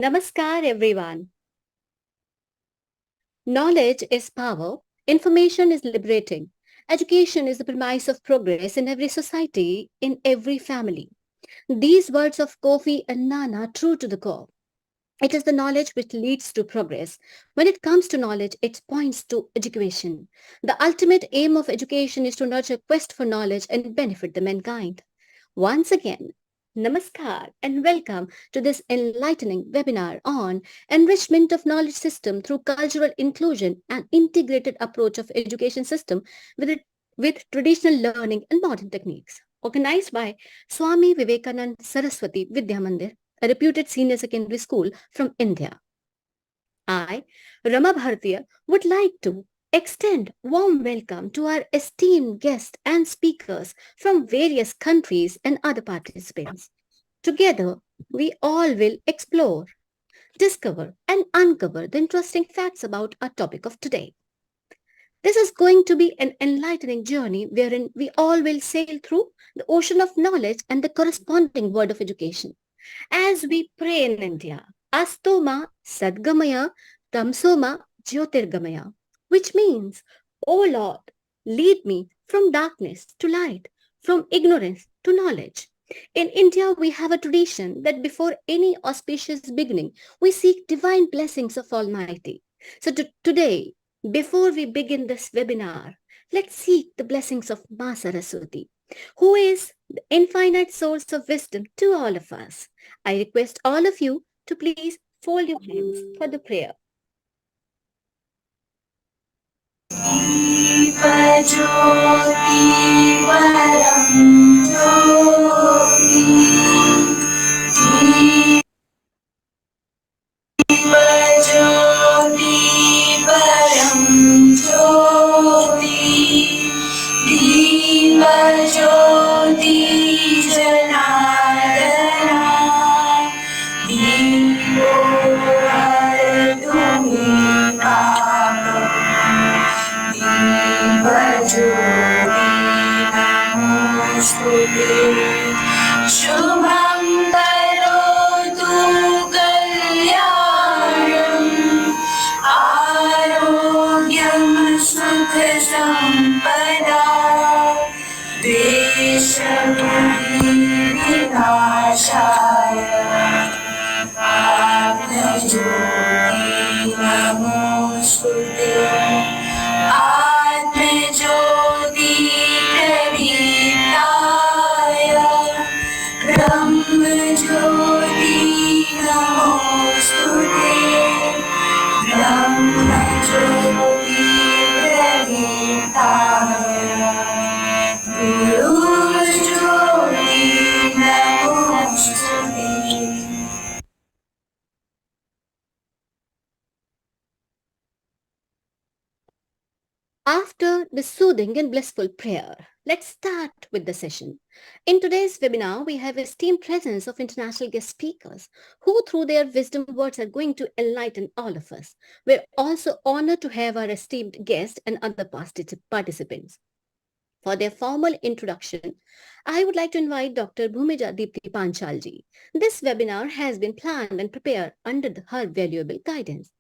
Namaskar, everyone. Knowledge is power, information is liberating, education is the premise of progress in every society, in every family. These words of Kofi and Nana are true to the core. It is the knowledge which leads to progress. When it comes to knowledge, it points to education. The ultimate aim of education is to nurture quest for knowledge and benefit the mankind. Once again, Namaskar and welcome to this enlightening webinar on enrichment of knowledge system through cultural inclusion and integrated approach of education system with traditional learning and modern techniques. Organized by Swami Vivekanand Saraswati Vidya Mandir, a reputed senior secondary school from India. I, Rama Bhartiya, would like to extend warm welcome to our esteemed guests and speakers from various countries and other participants. Together, we all will explore, discover, and uncover the interesting facts about our topic of today. This is going to be an enlightening journey wherein we all will sail through the ocean of knowledge and the corresponding world of education. As we pray in India, Astoma Sadgamaya Tamsoma Jyotirgamaya, which means, O Lord, lead me from darkness to light, from ignorance to knowledge. In India, we have a tradition that before any auspicious beginning, we seek divine blessings of Almighty. So today, before we begin this webinar, let's seek the blessings of Ma Saraswati, who is the infinite source of wisdom to all of us. I request all of you to please fold your hands for the prayer. Shubham Karotu Kalyanam Arogyam Sukha Sampada Deshabhumi Vinashaya Atmajyoti Namostute Atmajyoti Pradiptaya Brahmajyoti Namostute Brahmajyoti Pradiptaya Gurujyoti Namostute. After the soothing and blissful prayer, let's start with the session. In today's webinar, we have esteemed presence of international guest speakers who through their wisdom words are going to enlighten all of us. We're also honored to have our esteemed guests and other participants. For their formal introduction, I would like to invite Dr. Bhumija Deepti Panchalji. This webinar has been planned and prepared under her valuable guidance.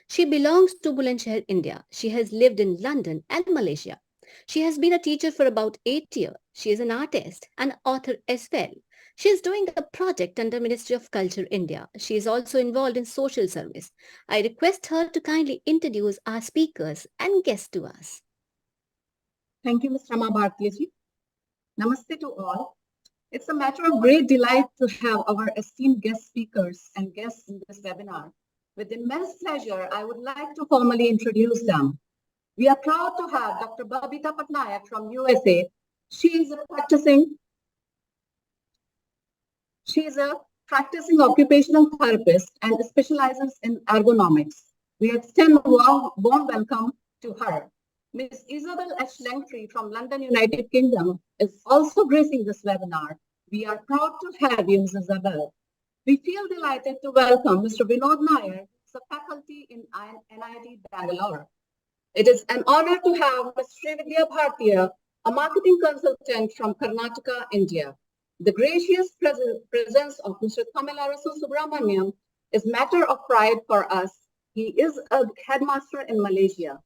She belongs to Bulandshahr, India. She has lived in London and Malaysia. She has been a teacher for about 8 years. She is an artist and author as well. She is doing a project under Ministry of Culture, India. She is also involved in social service. I request her to kindly introduce our speakers and guests to us. Thank you, Ms. Rama Bhartiya-ji. Namaste to all. It's a matter of great delight to have our esteemed guest speakers and guests in this webinar. With immense pleasure, I would like to formally introduce them. We are proud to have Dr. Babita Patnaik from USA. She is a practicing occupational therapist and specializes in ergonomics. We extend a warm welcome to her. Ms. Isabel H. Langtree from London, United Kingdom is also gracing this webinar. We are proud to have you, Ms. Isabel. We feel delighted to welcome Mr. Vinod Nair, who is a faculty in NIT Bangalore. It is an honor to have Ms. Vidya Bhartiya, a marketing consultant from Karnataka, India. The gracious presence of Mr. Thamilarasu Subramaniam is matter of pride for us. He is a headmaster in Malaysia.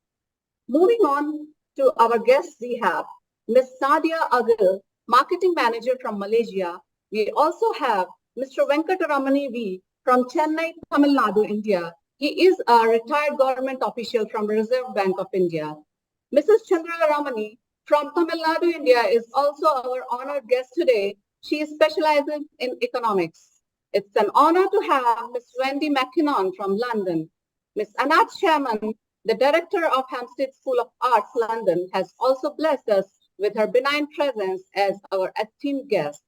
Moving on to our guests, we have Ms. Sadia Agil, Marketing Manager from Malaysia. We also have Mr. Venkataramani V from Chennai, Tamil Nadu, India. He is a retired government official from Reserve Bank of India. Mrs. Chandra Ramani from Tamil Nadu, India is also our honored guest today. She is specializing in economics. It's an honor to have Ms. Wendy McKinnon from London. Ms. Anat Shaman, the director of Hampstead School of Arts, London, has also blessed us with her benign presence as our esteemed guest.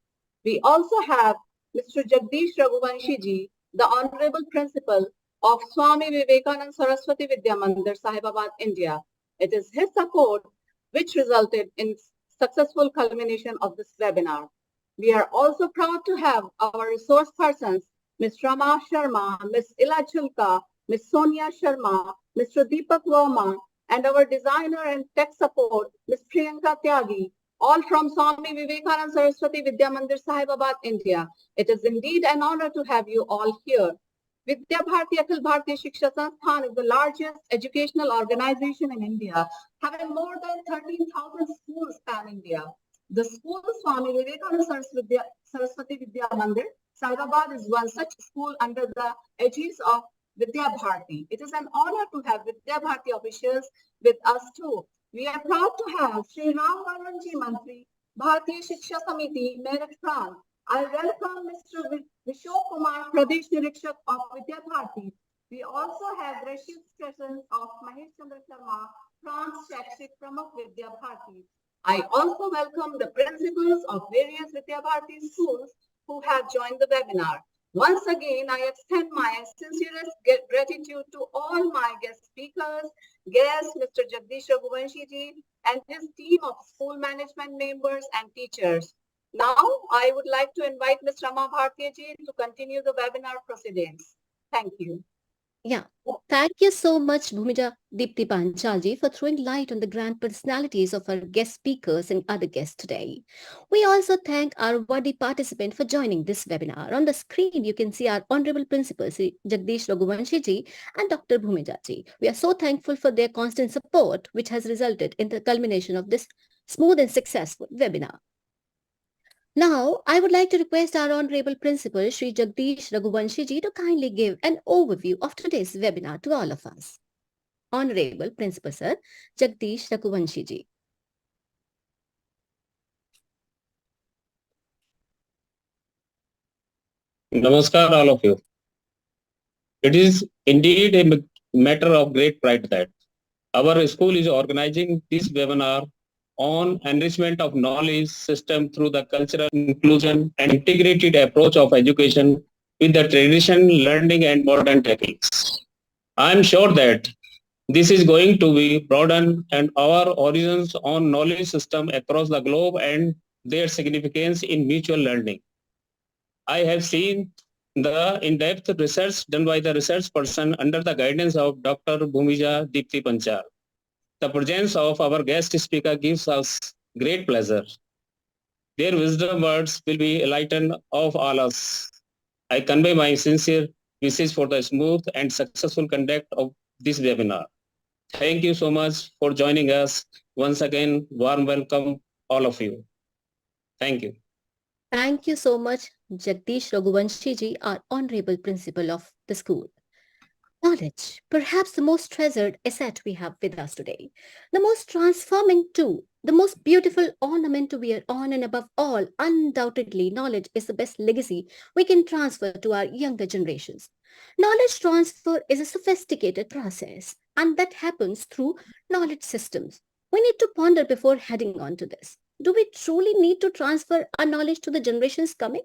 We also have Mr. Jagdish Raghuvanshiji, the Honorable Principal of Swami Vivekanand Saraswati Vidya Mandir Sahibabad, India. It is his support which resulted in successful culmination of this webinar. We are also proud to have our resource persons, Ms. Rama Sharma, Ms. Ila Chulka, Ms. Sonia Sharma, Mr. Deepak Verma, and our designer and tech support, Ms. Priyanka Tyagi, all from Swami Vivekanand Saraswati Vidya Mandir Sahibabad, India. It is indeed an honor to have you all here. Vidya Bharati Akhil Bharatiya Shiksha Sansthan is the largest educational organization in India, having more than 13,000 schools pan-India. The school Swami Vivekananda Saraswati Vidya Mandir Sahibabad is one such school under the aegis of Vidya Bharati. It is an honor to have Vidya Bharati officials with us too. We are proud to have Sri Ram Varmanji Mantri, Bharatiya Shiksha Samiti, Meerut, France. I welcome Mr. Vishok Kumar, Pradesh Nirikshak of Vidya Bharati. We also have gracious presence of Mahesh Chandra Sharma, France Shakshik Pramukh Vidya Bharati. I also welcome the principals of various Vidya Bharati schools who have joined the webinar. Once again, I extend my sincerest gratitude to all my guest speakers, guests, Mr. Jagdish Raghuvanshiji, and his team of school management members and teachers. Now, I would like to invite Ms. Rama Bhartiyaji to continue the webinar proceedings. Thank you. Yeah, thank you so much, Bhumija Deepti Panchalji, for throwing light on the grand personalities of our guest speakers and other guests today. We also thank our worthy participant for joining this webinar. On the screen, you can see our Honorable Principal, Sri Jagdish Raghuvanshiji and Dr. Bhumijaji. We are so thankful for their constant support, which has resulted in the culmination of this smooth and successful webinar. Now, I would like to request our Honorable Principal, Sri Jagdish Raghuvanshiji, to kindly give an overview of today's webinar to all of us. Honorable Principal Sir, Jagdish Raghuvanshiji. Namaskar, all of you. It is indeed a matter of great pride that our school is organizing this webinar on enrichment of knowledge system through the cultural inclusion and integrated approach of education with the tradition, learning and modern techniques. I am sure that this is going to be broaden and our horizons on knowledge system across the globe and their significance in mutual learning. I have seen the in-depth research done by the research person under the guidance of Dr. Bhumija Deepti Panchal. The presence of our guest speaker gives us great pleasure. Their wisdom words will be enlightened of all us. I convey my sincere wishes for the smooth and successful conduct of this webinar. Thank you so much for joining us. Once again, warm welcome all of you. Thank you. Thank you so much, Jagdish Raghuvanshiji, our Honorable Principal of the school. Knowledge, perhaps the most treasured asset we have with us today, the most transforming tool, the most beautiful ornament to wear on, and above all, undoubtedly, knowledge is the best legacy we can transfer to our younger generations. Knowledge transfer is a sophisticated process, and that happens through knowledge systems. We need to ponder before heading on to this. Do we truly need to transfer our knowledge to the generations coming?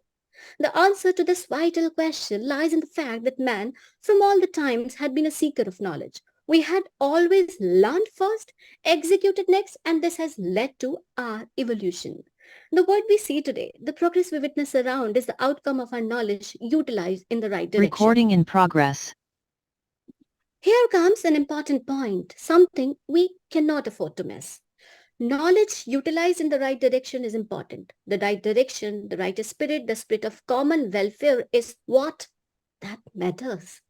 The answer to this vital question lies in the fact that man, from all the times, had been a seeker of knowledge. We had always learned first, executed next, and this has led to our evolution. The world we see today, the progress we witness around, is the outcome of our knowledge utilized in the right direction. Recording in progress. Here comes an important point, something we cannot afford to miss. Knowledge utilized in the right direction is important. The right direction, the right spirit, the spirit of common welfare is what That matters.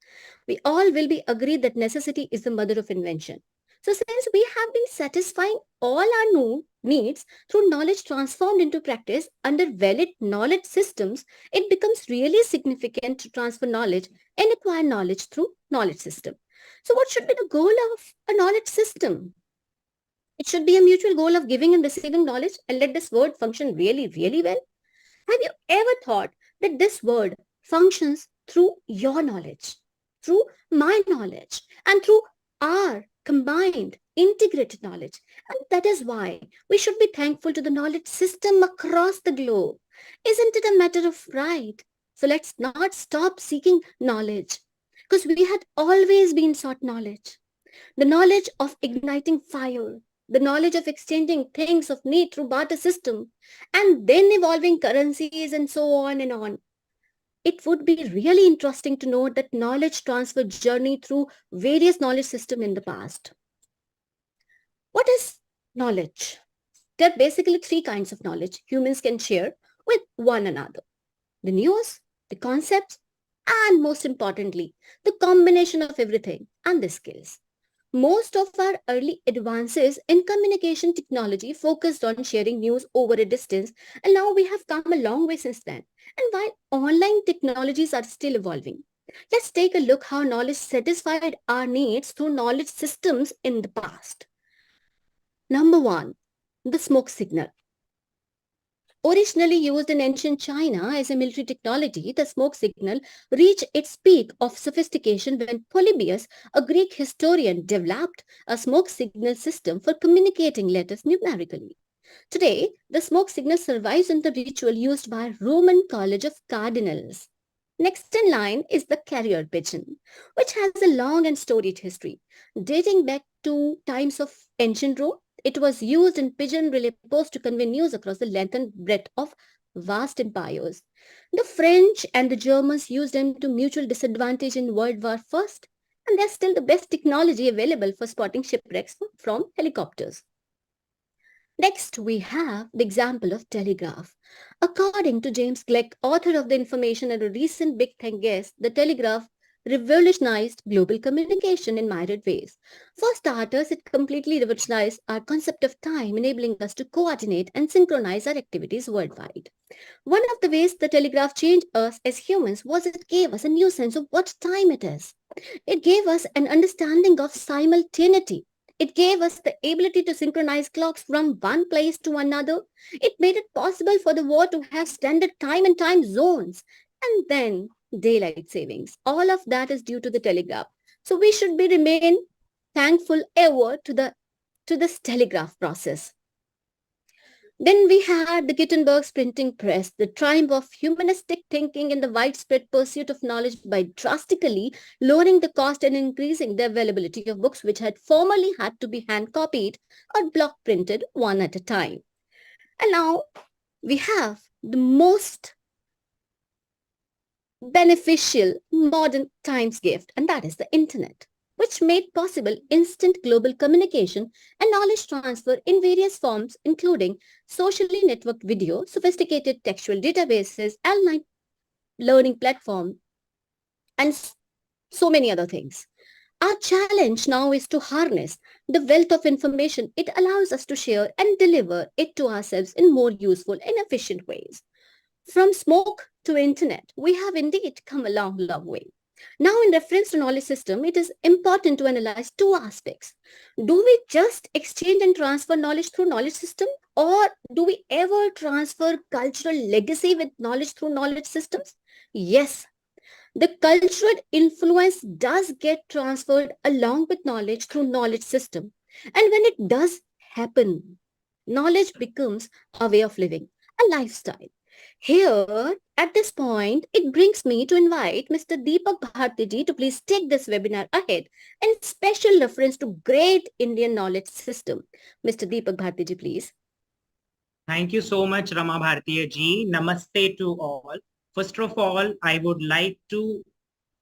We all will be agreed that necessity is the mother of invention. So since we have been satisfying all our needs through knowledge transformed into practice under valid knowledge systems, it becomes really significant to transfer knowledge and acquire knowledge through knowledge system. So what should be the goal of a knowledge system? It should be a mutual goal of giving and receiving knowledge and let this word function really, really well. Have you ever thought that this word functions through your knowledge, through my knowledge, and through our combined, integrated knowledge? And that is why we should be thankful to the knowledge system across the globe. Isn't it a matter of pride? So let's not stop seeking knowledge because we had always been sought knowledge. The knowledge of igniting fire, the knowledge of exchanging things of need through barter system, and then evolving currencies and so on and on. It would be really interesting to know that knowledge transfer journey through various knowledge system in the past. What is knowledge? There are basically three kinds of knowledge humans can share with one another. The news, the concepts, and most importantly, the combination of everything and the skills. Most of our early advances in communication technology focused on sharing news over a distance, and now we have come a long way since then. And while online technologies are still evolving, let's take a look how knowledge satisfied our needs through knowledge systems in the past. Number one, the smoke signal. Originally used in ancient China as a military technology, the smoke signal reached its peak of sophistication when Polybius, a Greek historian, developed a smoke signal system for communicating letters numerically. Today, the smoke signal survives in the ritual used by Roman College of Cardinals. Next in line is the carrier pigeon, which has a long and storied history. Dating back to times of ancient Rome, it was used in pigeon relay posts to convey news across the length and breadth of vast empires. The French and the Germans used them to mutual disadvantage in World War I, and they're still the best technology available for spotting shipwrecks from helicopters. Next, we have the example of telegraph. According to James Gleick, author of the Information and a recent Big Bang guest, the telegraph revolutionized global communication in myriad ways. For starters, it completely revolutionized our concept of time, enabling us to coordinate and synchronize our activities worldwide. One of the ways the telegraph changed us as humans was it gave us a new sense of what time it is. It gave us an understanding of simultaneity. It gave us the ability to synchronize clocks from one place to another. It made it possible for the world to have standard time and time zones. And then daylight savings. All of that is due to the telegraph. So we should be remain thankful ever to this telegraph process. Then we had the Gutenberg's printing press, the triumph of humanistic thinking and the widespread pursuit of knowledge by drastically lowering the cost and increasing the availability of books which had formerly had to be hand copied or block printed one at a time. And now we have the most beneficial modern times gift, and that is the internet, which made possible instant global communication and knowledge transfer in various forms, including socially networked video, sophisticated textual databases, online learning platform, and so many other things. Our challenge now is to harness the wealth of information it allows us to share and deliver it to ourselves in more useful and efficient ways. From smoke to internet, we have indeed come a long, long way. Now, in reference to knowledge system, it is important to analyze two aspects. Do we just exchange and transfer knowledge through knowledge system, or do we ever transfer cultural legacy with knowledge through knowledge systems? Yes, the cultural influence does get transferred along with knowledge through knowledge system. And when it does happen, knowledge becomes a way of living, a lifestyle. Here, at this point, it brings me to invite Mr. Deepak Bhartiji to please take this webinar ahead in special reference to great Indian knowledge system. Mr. Deepak Bhartiji, please. Thank you so much, Rama Bhartiya ji. Namaste to all. First of all, I would like to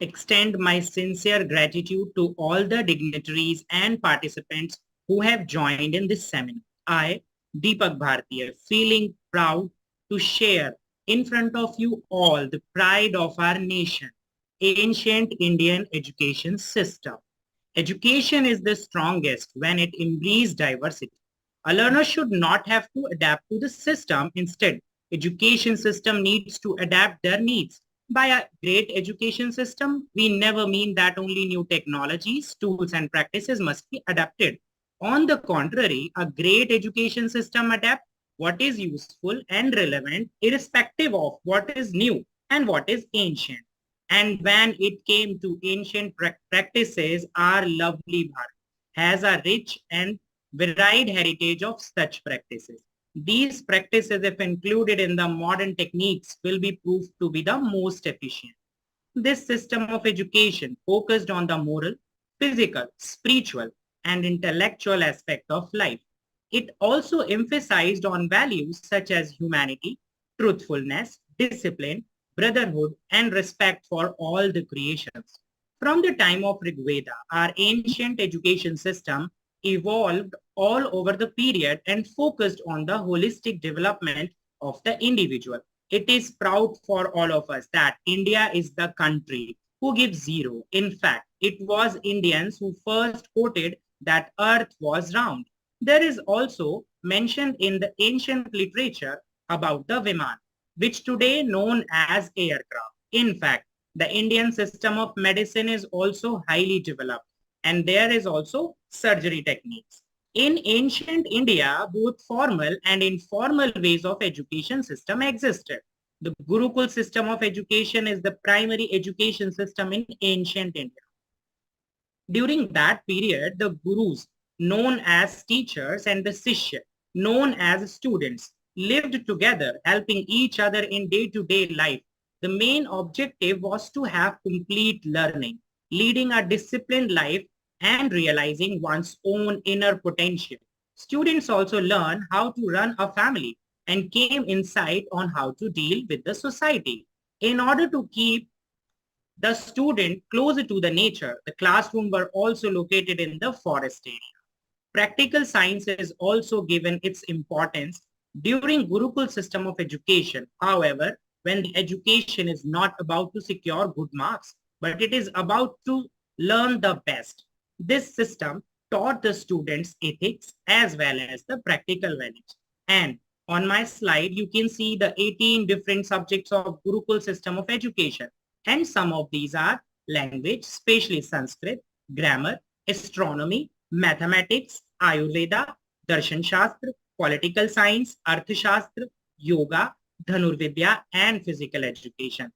extend my sincere gratitude to all the dignitaries and participants who have joined in this seminar. I, Deepak Bhartiya, feeling proud to share in front of you all the pride of our nation, Ancient Indian education system. Education is the strongest when it embraces diversity. A learner should not have to adapt to the system. Instead, education system needs to adapt their needs. By a great education system, we never mean that only new technologies, tools, and practices must be adapted. On the contrary, a great education system adapts what is useful and relevant, irrespective of what is new and what is ancient. And when it came to ancient practices, our lovely Bharat has a rich and varied heritage of such practices. These practices, if included in the modern techniques, will be proved to be the most efficient. This system of education focused on the moral, physical, spiritual, and intellectual aspect of life. It also emphasized on values such as humanity, truthfulness, discipline, brotherhood, and respect for all the creations. From the time of Rig Veda, our ancient education system evolved all over the period and focused on the holistic development of the individual. It is proud for all of us that India is the country who gives zero. In fact, it was Indians who first quoted that earth was round. There is also mentioned in the ancient literature about the Viman, which today known as aircraft. In fact, the Indian system of medicine is also highly developed, and there is also surgery techniques. In ancient India, both formal and informal ways of education system existed. The Gurukul system of education is the primary education system in ancient India. During that period, the gurus, known as teachers, and the Sishya, known as students, lived together, helping each other in day-to-day life. The main objective was to have complete learning, leading a disciplined life and realizing one's own inner potential. Students also learn how to run a family and came insight on how to deal with the society. In order to keep the student closer to the nature, the classroom were also located in the forest area. Practical science is also given its importance during Gurukul system of education. However, when the education is not about to secure good marks, but it is about to learn the best. This system taught the students ethics as well as the practical values. And on my slide, you can see the 18 different subjects of Gurukul system of education. And some of these are language, especially Sanskrit, grammar, astronomy, mathematics, Ayurveda, Darshan Shastra, political science, Arthashastra, yoga, Dhanurvidya, and physical education.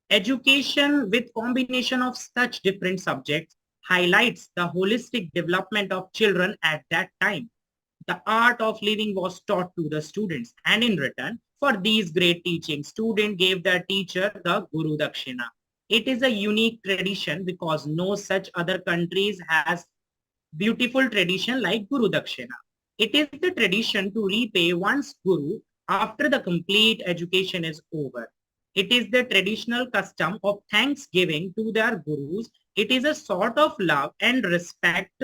Education with combination of such different subjects highlights the holistic development of children at that time. The art of living was taught to the students, and in return for these great teachings, student gave their teacher the Guru Dakshina. It is a unique tradition because no such other countries has beautiful tradition like Guru Dakshina. It is the tradition to repay one's Guru after the complete education is over. It is the traditional custom of thanksgiving to their gurus. It is a sort of love and respect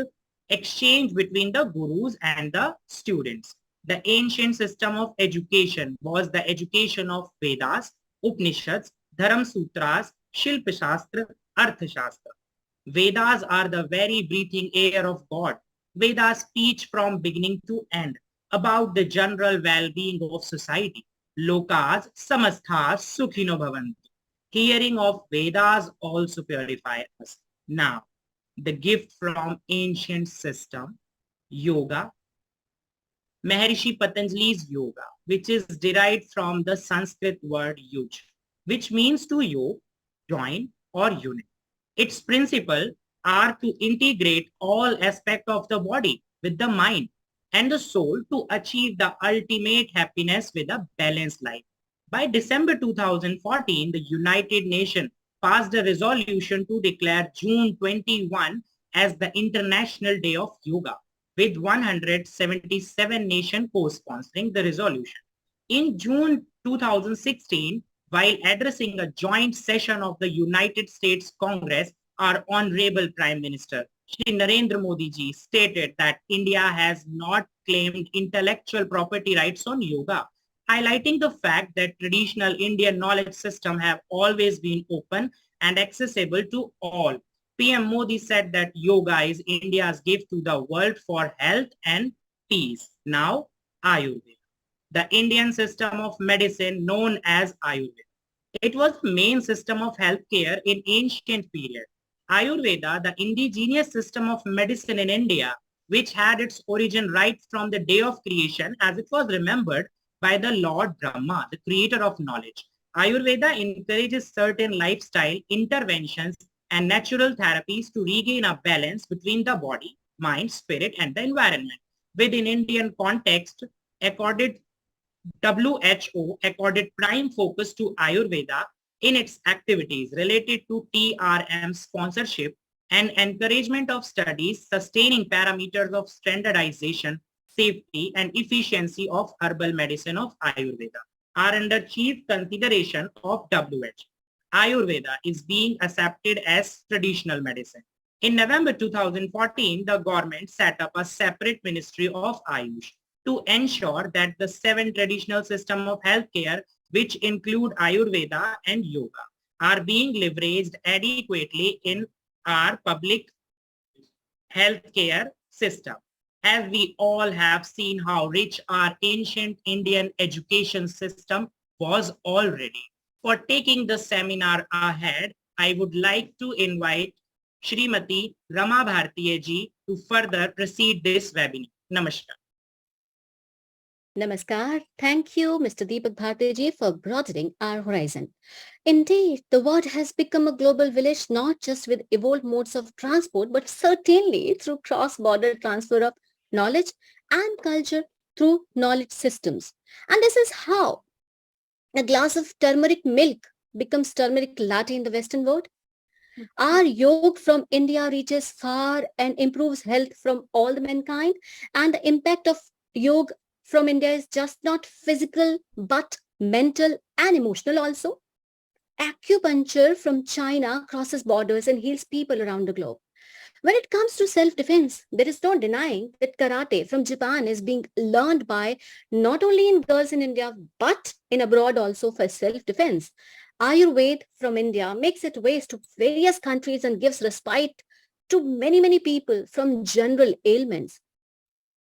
exchange between the gurus and the students. The ancient system of education was the education of Vedas, Upanishads, Dharam Sutras, Shilpa Shastra, Artha Shastra. Vedas are the very breathing air of God. Vedas teach from beginning to end about the general well-being of society. Lokas samasthas sukhino bhavantu. Hearing of Vedas also purify us. Now, the gift from ancient system, yoga, Maharishi Patanjali's yoga, which is derived from the Sanskrit word yuj, which means to yoke, join, or unite. Its principles are to integrate all aspects of the body with the mind and the soul to achieve the ultimate happiness with a balanced life. By December 2014, the United Nations passed a resolution to declare June 21 as the International Day of Yoga, with 177 nations co-sponsoring the resolution. In June 2016, while addressing a joint session of the United States Congress, our Honorable Prime Minister, Shri Narendra Modi ji, stated that India has not claimed intellectual property rights on yoga, highlighting the fact that traditional Indian knowledge system have always been open and accessible to all. PM Modi said that yoga is India's gift to the world for health and peace. Now, Ayurveda, the Indian system of medicine known as Ayurveda. It was the main system of healthcare in ancient period. Ayurveda, the indigenous system of medicine in India, which had its origin right from the day of creation, as it was remembered by the Lord Brahma, the creator of knowledge. Ayurveda encourages certain lifestyle interventions and natural therapies to regain a balance between the body, mind, spirit, and the environment. Within Indian context, accorded WHO accorded prime focus to Ayurveda in its activities related to TRM sponsorship and encouragement of studies sustaining parameters of standardization, safety, and efficiency of herbal medicine of Ayurveda are under chief consideration of WHO. Ayurveda is being accepted as traditional medicine. In November 2014, the government set up a separate Ministry of Ayush to ensure that the 7 traditional systems of healthcare, which include Ayurveda and yoga, are being leveraged adequately in our public healthcare system. As we all have seen how rich our ancient Indian education system was already. For taking the seminar ahead, I would like to invite Shrimati Rama Bhartiya ji to further proceed this webinar. Namaskar. Namaskar. Thank you, Mr. Deepak Bhartiya, for broadening our horizon. Indeed, the world has become a global village not just with evolved modes of transport, but certainly through cross-border transfer of knowledge and culture through knowledge systems. And this is how a glass of turmeric milk becomes turmeric latte in the Western world. Our yoga from India reaches far and improves health from all the mankind. And the impact of yoga from India is just not physical, but mental and emotional also. Acupuncture from China crosses borders and heals people around the globe. When it comes to self-defense, there is no denying that karate from Japan is being learned by not only in girls in India, but in abroad also for self-defense. Ayurveda from India makes its ways to various countries and gives respite to many people from general ailments.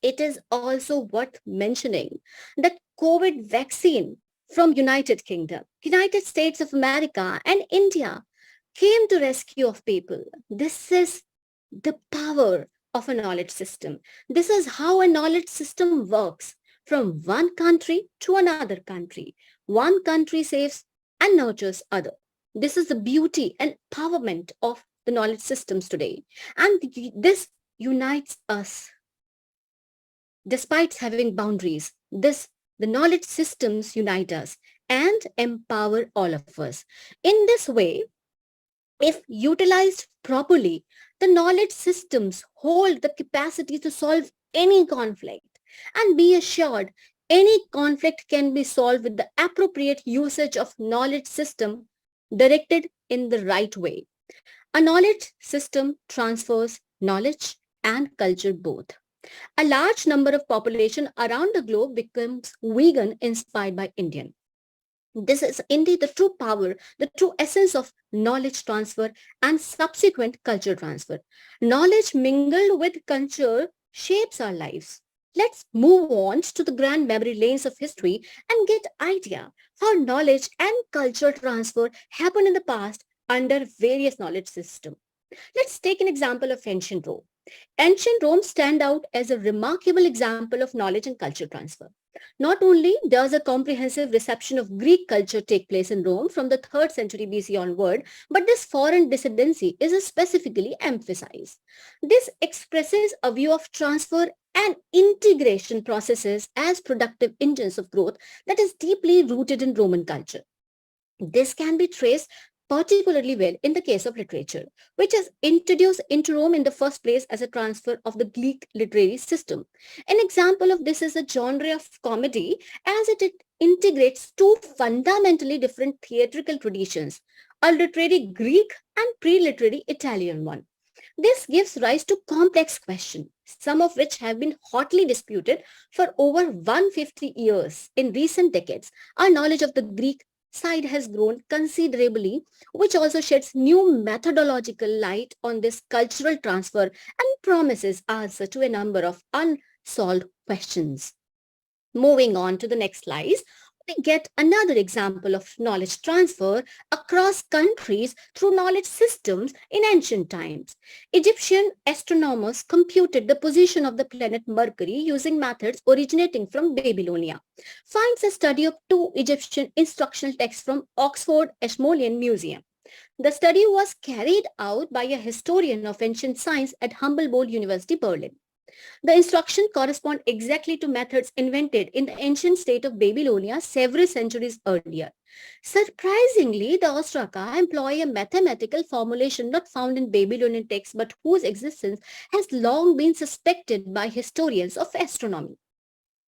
It is also worth mentioning that COVID vaccine from United Kingdom, United States of America and India came to rescue of people. This is the power of a knowledge system. This is how a knowledge system works from one country to another country. One country saves and nurtures other. This is the beauty and empowerment of the knowledge systems today. And this unites us. Despite having boundaries, the knowledge systems unite us and empower all of us. In this way, if utilized properly, the knowledge systems hold the capacity to solve any conflict. And be assured, any conflict can be solved with the appropriate usage of knowledge system directed in the right way. A knowledge system transfers knowledge and culture both. A large number of population around the globe becomes vegan inspired by Indian. This is indeed the true power, the true essence of knowledge transfer and subsequent culture transfer. Knowledge mingled with culture shapes our lives. Let's move on to the grand memory lanes of history and get idea how knowledge and culture transfer happened in the past under various knowledge systems. Let's take an example of ancient Rome. Ancient Rome stand out as a remarkable example of knowledge and culture transfer. Not only does a comprehensive reception of Greek culture take place in Rome from the 3rd century BC onward, but this foreign descendancy is specifically emphasized. This expresses a view of transfer and integration processes as productive engines of growth that is deeply rooted in Roman culture. This can be traced particularly well in the case of literature, which is introduced into Rome in the first place as a transfer of the Greek literary system. An example of this is a genre of comedy as it integrates two fundamentally different theatrical traditions, a literary Greek and pre-literary Italian one. This gives rise to complex questions, some of which have been hotly disputed for over 150 years. In recent decades, our knowledge of the Greek side has grown considerably, which also sheds new methodological light on this cultural transfer and promises answer to a number of unsolved questions. Moving on to the next slides, we get another example of knowledge transfer across countries through knowledge systems in ancient times. Egyptian astronomers computed the position of the planet Mercury using methods originating from Babylonia. Finds a study of two Egyptian instructional texts from Oxford Ashmolean Museum. The study was carried out by a historian of ancient science at Humboldt University, Berlin. The instruction correspond exactly to methods invented in the ancient state of Babylonia several centuries earlier. Surprisingly, the Ostraka employ a mathematical formulation not found in Babylonian texts but whose existence has long been suspected by historians of astronomy.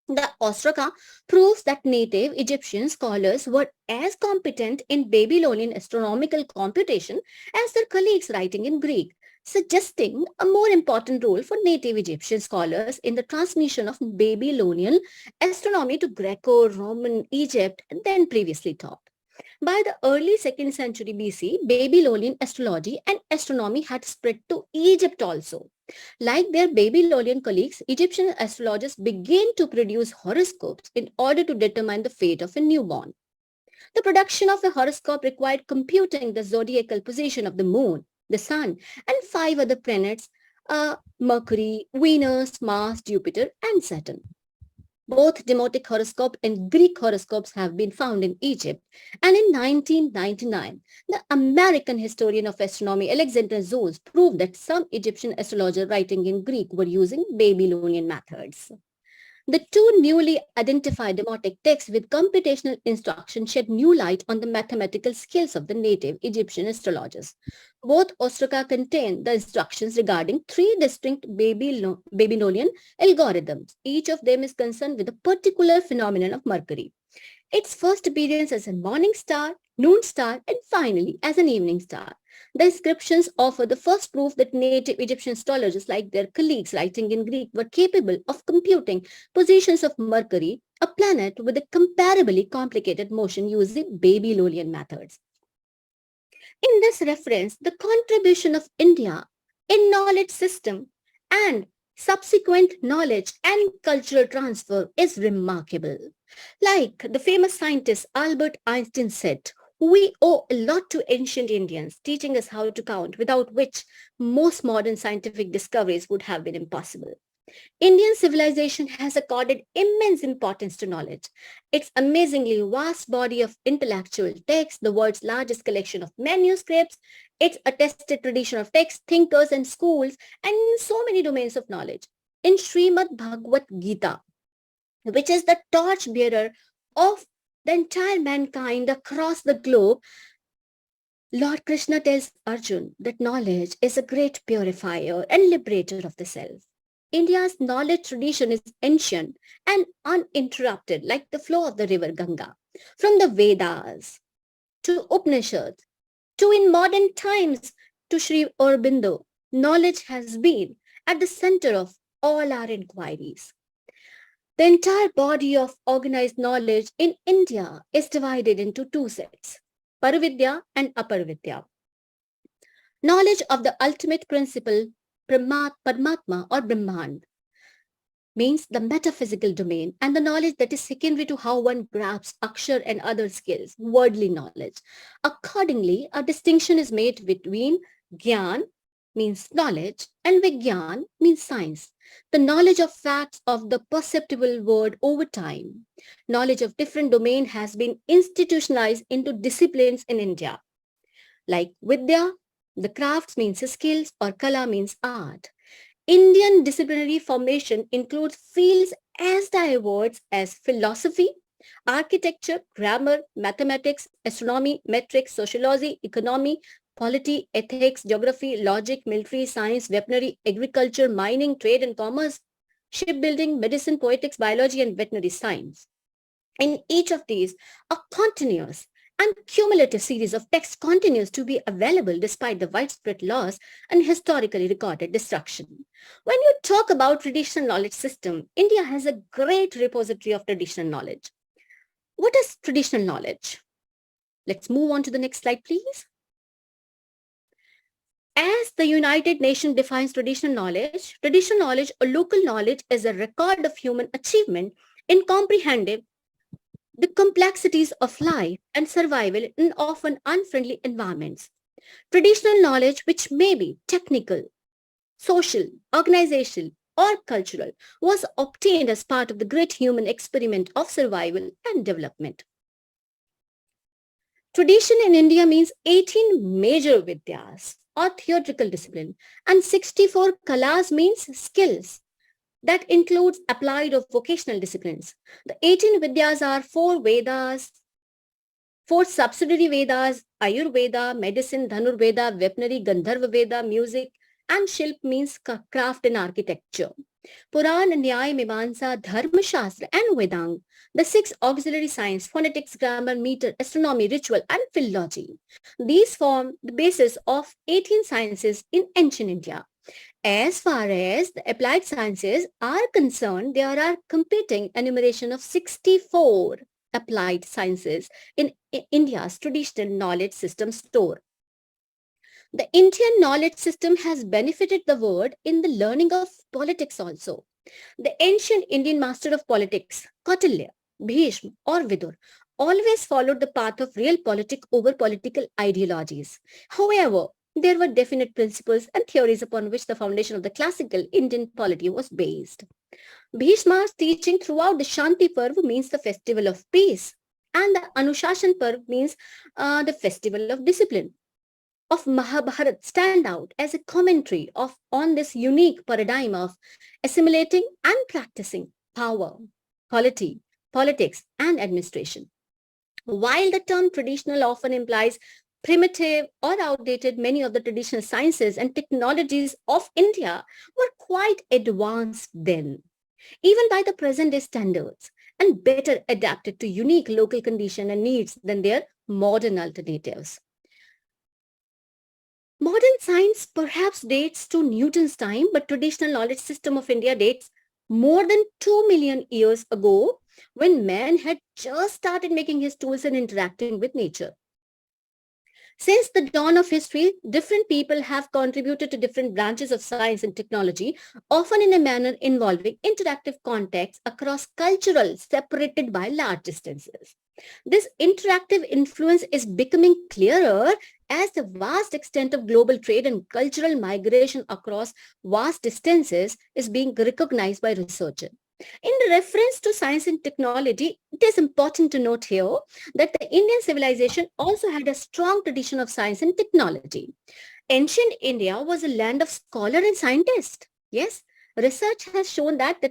The Ostraka proves that native Egyptian scholars were as competent in Babylonian astronomical computation as their colleagues writing in Greek, suggesting a more important role for native Egyptian scholars in the transmission of Babylonian astronomy to Greco-Roman Egypt than previously thought. By the early 2nd century BC, Babylonian astrology and astronomy had spread to Egypt also. Like their Babylonian colleagues, Egyptian astrologers began to produce horoscopes in order to determine the fate of a newborn. The production of a horoscope required computing the zodiacal position of the moon, the sun, and 5 other planets, Mercury, Venus, Mars, Jupiter, and Saturn. Both Demotic horoscope and Greek horoscopes have been found in Egypt. And in 1999, the American historian of astronomy Alexander Zolz proved that some Egyptian astrologers writing in Greek were using Babylonian methods. The two newly identified demotic texts with computational instruction shed new light on the mathematical skills of the native Egyptian astrologers. Both Ostraka contain the instructions regarding 3 distinct Babylonian algorithms. Each of them is concerned with a particular phenomenon of Mercury. Its first appearance as a morning star, noon star, and finally as an evening star. The inscriptions offer the first proof that native Egyptian astrologers, like their colleagues writing in Greek, were capable of computing positions of Mercury, a planet with a comparably complicated motion using Babylonian methods. In this reference, the contribution of India in knowledge system and subsequent knowledge and cultural transfer is remarkable. Like the famous scientist Albert Einstein said, we owe a lot to ancient Indians, teaching us how to count, without which most modern scientific discoveries would have been impossible. Indian civilization has accorded immense importance to knowledge. Its amazingly vast body of intellectual texts, the world's largest collection of manuscripts, its attested tradition of texts, thinkers, and schools, and so many domains of knowledge. In Srimad Bhagavad Gita, which is the torchbearer of the entire mankind across the globe, Lord Krishna tells Arjun that knowledge is a great purifier and liberator of the self. India's knowledge tradition is ancient and uninterrupted, like the flow of the river Ganga. From the Vedas to Upanishads to in modern times to Sri Aurobindo, knowledge has been at the center of all our inquiries. The entire body of organized knowledge in India is divided into 2 sets, Paravidya and Aparavidya. Knowledge of the ultimate principle, Paramatma or Brahman, means the metaphysical domain, and the knowledge that is secondary to how one grasps akshar and other skills, worldly knowledge. Accordingly, a distinction is made between Gyan, means knowledge, and Vigyan, means science. The knowledge of facts of the perceptible world over time. Knowledge of different domain has been institutionalized into disciplines in India. Like Vidya, the crafts means skills, or Kala means art. Indian disciplinary formation includes fields as diverse as philosophy, architecture, grammar, mathematics, astronomy, metrics, sociology, economy, polity, ethics, geography, logic, military, science, weaponry, agriculture, mining, trade and commerce, shipbuilding, medicine, poetics, biology, and veterinary science. In each of these, a continuous and cumulative series of texts continues to be available despite the widespread loss and historically recorded destruction. When you talk about traditional knowledge system, India has a great repository of traditional knowledge. What is traditional knowledge? Let's move on to the next slide, please. As the United Nations defines traditional knowledge or local knowledge is a record of human achievement in comprehending the complexities of life and survival in often unfriendly environments. Traditional knowledge, which may be technical, social, organizational, or cultural, was obtained as part of the great human experiment of survival and development. Tradition in India means 18 major vidyas or theoretical discipline, and 64 kalas means skills. That includes applied or vocational disciplines. The 18 vidyas are 4 Vedas, 4 subsidiary Vedas, Ayurveda, medicine, Dhanurveda, weaponry, Gandharva Veda, music, and Shilp means craft and architecture. Puran, Nyaya, Mimamsa, Dharma Shastra, and Vedang, the 6 auxiliary science, phonetics, grammar, meter, astronomy, ritual, and philology. These form the basis of 18 sciences in ancient India. As far as the applied sciences are concerned, there are competing enumeration of 64 applied sciences in India's traditional knowledge system store. The Indian knowledge system has benefited the world in the learning of politics also. The ancient Indian master of politics, Kautilya, Bhishma, or Vidur, always followed the path of real politics over political ideologies. However, there were definite principles and theories upon which the foundation of the classical Indian polity was based. Bhishma's teaching throughout the Shanti Parv means the festival of peace, and the Anushashan Parv means the festival of discipline. Of Mahabharat stand out as a commentary on this unique paradigm of assimilating and practicing power, polity, politics, and administration. While the term traditional often implies primitive or outdated, many of the traditional sciences and technologies of India were quite advanced then, even by the present day standards, and better adapted to unique local conditions and needs than their modern alternatives. Modern science perhaps dates to Newton's time, but traditional knowledge system of India dates more than 2 million years ago, when man had just started making his tools and interacting with nature. Since the dawn of history, different people have contributed to different branches of science and technology, often in a manner involving interactive contexts across cultural separated by large distances. This interactive influence is becoming clearer as the vast extent of global trade and cultural migration across vast distances is being recognized by researchers. In reference to science and technology, it is important to note here that the Indian civilization also had a strong tradition of science and technology. Ancient India was a land of scholars and scientists. Yes, research has shown that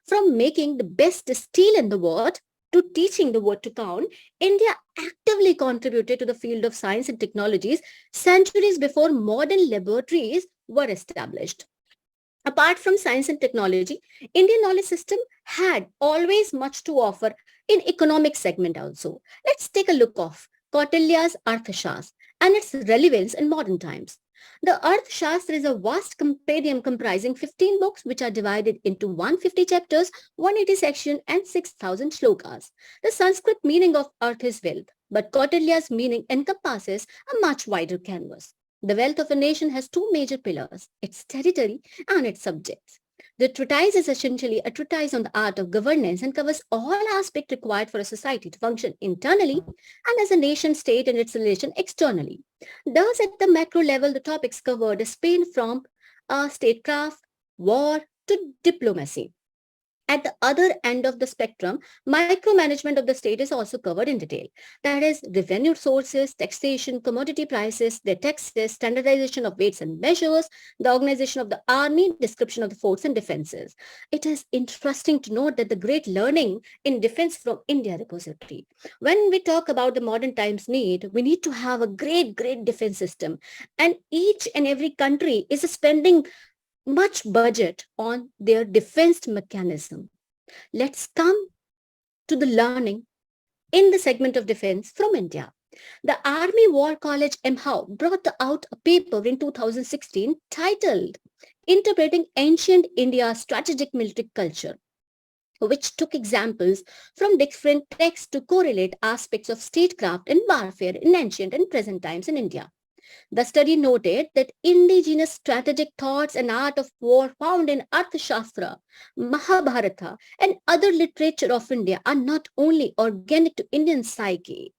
from making the best steel in the world to teaching the word to count, India actively contributed to the field of science and technologies centuries before modern laboratories were established. Apart from science and technology, Indian knowledge system had always much to offer in economic segment also. Let's take a look of Kautilya's Arthashastra and its relevance in modern times. The Arthashastra is a vast compendium comprising 15 books which are divided into 150 chapters, 180 sections and 6,000 shlokas. The Sanskrit meaning of earth is wealth, but Kautilya's meaning encompasses a much wider canvas. The wealth of a nation has 2 major pillars, its territory and its subjects. The treatise is essentially a treatise on the art of governance and covers all aspects required for a society to function internally and as a nation state and its relation externally. Thus, at the macro level, the topics covered span from statecraft, war to diplomacy. At the other end of the spectrum, micromanagement of the state is also covered in detail. That is, revenue sources, taxation, commodity prices, their taxes, standardization of weights and measures, the organization of the army, description of the forts and defenses. It is interesting to note that the great learning in defense from India repository. When we talk about the modern times need, we need to have a great defense system. And each and every country is spending much budget on their defense mechanism. Let's come to the learning in the segment of defense from India. The Army War College MHOW brought out a paper in 2016 titled Interpreting Ancient India's Strategic Military Culture. which took examples from different texts to correlate aspects of statecraft and warfare in ancient and present times in India. The study noted that indigenous strategic thoughts and art of war found in Arthashastra, Mahabharata, and other literature of India are not only organic to Indian psyche,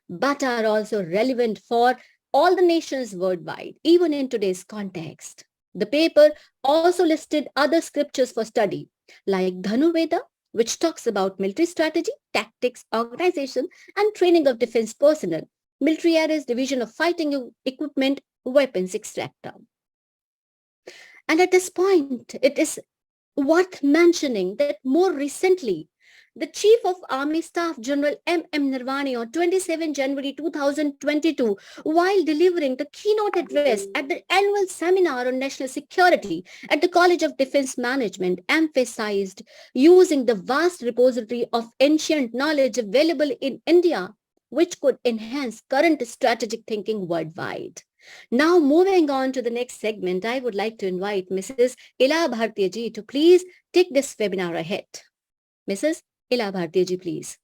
but are also relevant for all the nations worldwide, even in today's context. The paper also listed other scriptures for study, like Dhanurveda, which talks about military strategy, tactics, organization, and training of defense personnel, military areas, division of fighting equipment, weapons, etc. And at this point, it is worth mentioning that more recently, the Chief of Army Staff General M.M. Nirvani on 27 January 2022, while delivering the keynote address at the annual seminar on national security at the College of Defense Management, emphasized using the vast repository of ancient knowledge available in India, which could enhance current strategic thinking worldwide. Now, moving on to the next segment, I would like to invite Mrs. Ila Bhartiya ji to please take this webinar ahead. Mrs. Ila Bhartiya ji, please.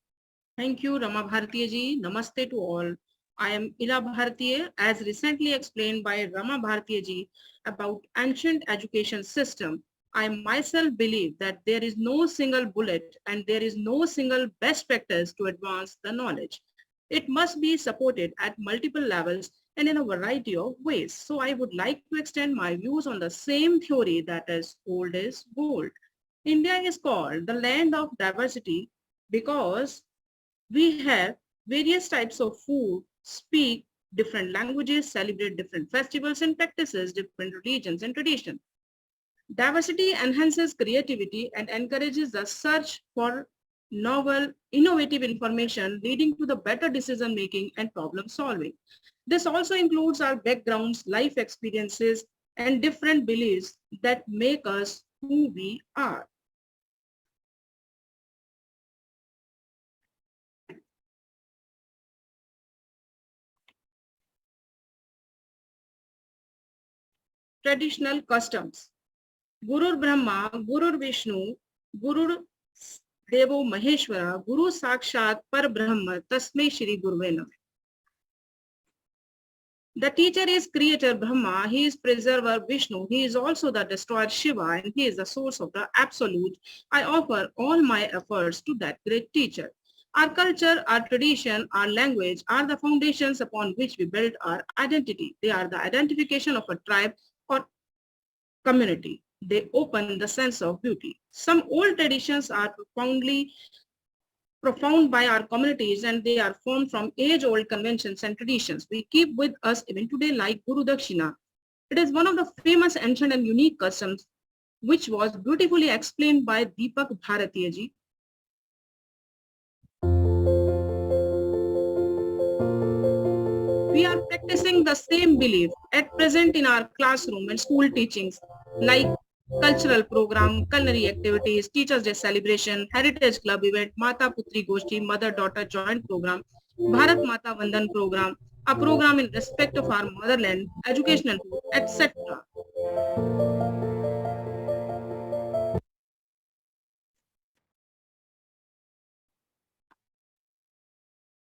Thank you, Rama Bhartiya ji. Namaste to all. I am Ila Bhartiya, as recently explained by Rama Bhartiya ji about ancient education system. I myself believe that there is no single bullet and there is no single best practice to advance the knowledge. It must be supported at multiple levels and in a variety of ways. So I would like to extend my views on the same theory that is old is gold. India is called the land of diversity because we have various types of food, speak different languages, celebrate different festivals and practices, different religions and traditions. Diversity enhances creativity and encourages the search for novel, innovative information leading to the better decision making and problem solving. This also includes our backgrounds, life experiences, and different beliefs that make us who we are. Traditional customs. Gurur Brahma, Gurur Vishnu, Gurur Devo Maheshwara, Guru Sakshat Par Brahma, Tasmai Shri Gurve Namah. The teacher is creator Brahma, he is preserver Vishnu, he is also the destroyer Shiva, and he is the source of the absolute. I offer all my efforts to that great teacher. Our culture, our tradition, our language are the foundations upon which we build our identity. They are the identification of a tribe or community. They open the sense of beauty. Some old traditions are profound by our communities and they are formed from age-old conventions and traditions we keep with us even today, like Guru Dakshina. It is one of the famous ancient and unique customs which was beautifully explained by Deepak Bharatiya ji. We are practicing the same belief at present in our classroom and school teachings, like cultural program, culinary activities, Teachers' Day celebration, Heritage Club event, Mata Putri Goshti, Mother-Daughter Joint Program, Bharat Mata Vandan Program, a program in respect of our motherland, educational, etc.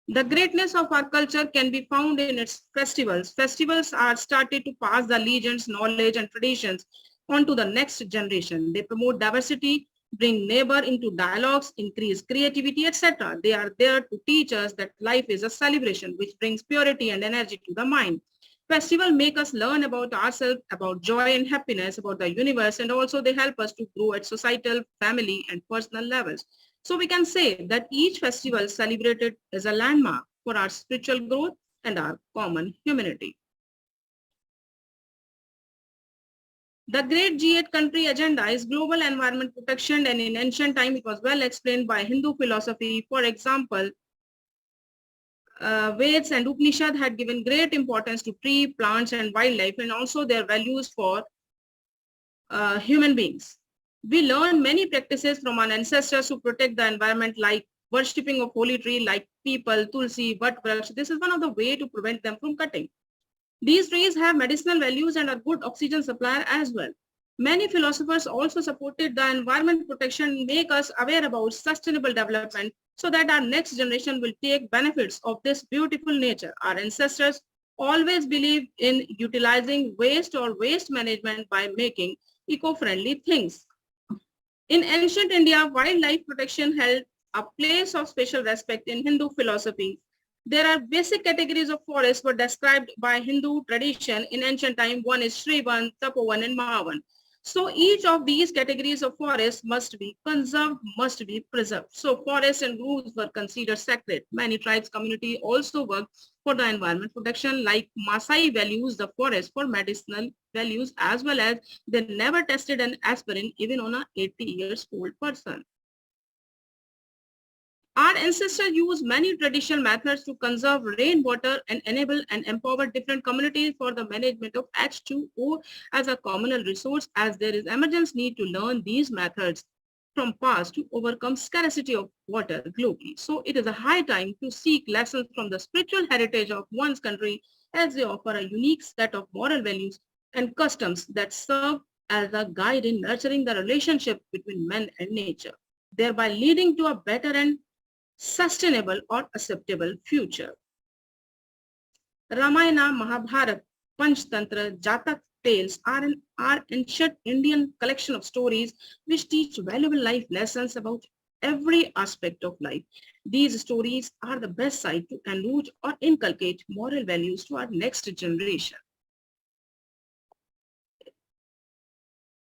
The greatness of our culture can be found in its festivals. Festivals are started to pass the legends, knowledge, and traditions on to the next generation. They promote diversity, bring neighbor into dialogues, increase creativity, etc. They are there to teach us that life is a celebration which brings purity and energy to the mind. Festivals make us learn about ourselves, about joy and happiness, about the universe, and also they help us to grow at societal, family, and personal levels. So we can say that each festival celebrated is a landmark for our spiritual growth and our common humanity. The great G8 country agenda is global environment protection, and in ancient time it was well explained by Hindu philosophy. For example, Veds and Upanishad had given great importance to tree, plants and wildlife and also their values for human beings. We learn many practices from our ancestors to protect the environment, like worshipping of holy tree like people, tulsi, vat vraksh. This is one of the way to prevent them from cutting. These trees have medicinal values and are good oxygen supplier as well. Many philosophers also supported the environment protection make us aware about sustainable development so that our next generation will take benefits of this beautiful nature. Our ancestors always believed in utilizing waste or waste management by making eco-friendly things. In ancient India, wildlife protection held a place of special respect in Hindu philosophy. There are basic categories of forests were described by Hindu tradition in ancient time. One is Shrivan, Tapovan, and Mahavan. So each of these categories of forests must be conserved, must be preserved. So forests and groves were considered sacred. Many tribes community also work for the environment protection, like Maasai values the forest for medicinal values, as well as they never tested an aspirin even on a 80 years old person. Our ancestors used many traditional methods to conserve rainwater and enable and empower different communities for the management of H2O as a communal resource, as there is emergent need to learn these methods from past to overcome scarcity of water globally. So it is a high time to seek lessons from the spiritual heritage of one's country as they offer a unique set of moral values and customs that serve as a guide in nurturing the relationship between man and nature, thereby leading to a better and sustainable or acceptable future. Ramayana, Mahabharata, Panchtantra, Jatak tales are an ancient Indian collection of stories which teach valuable life lessons about every aspect of life. These stories are the best side to enrich or inculcate moral values to our next generation.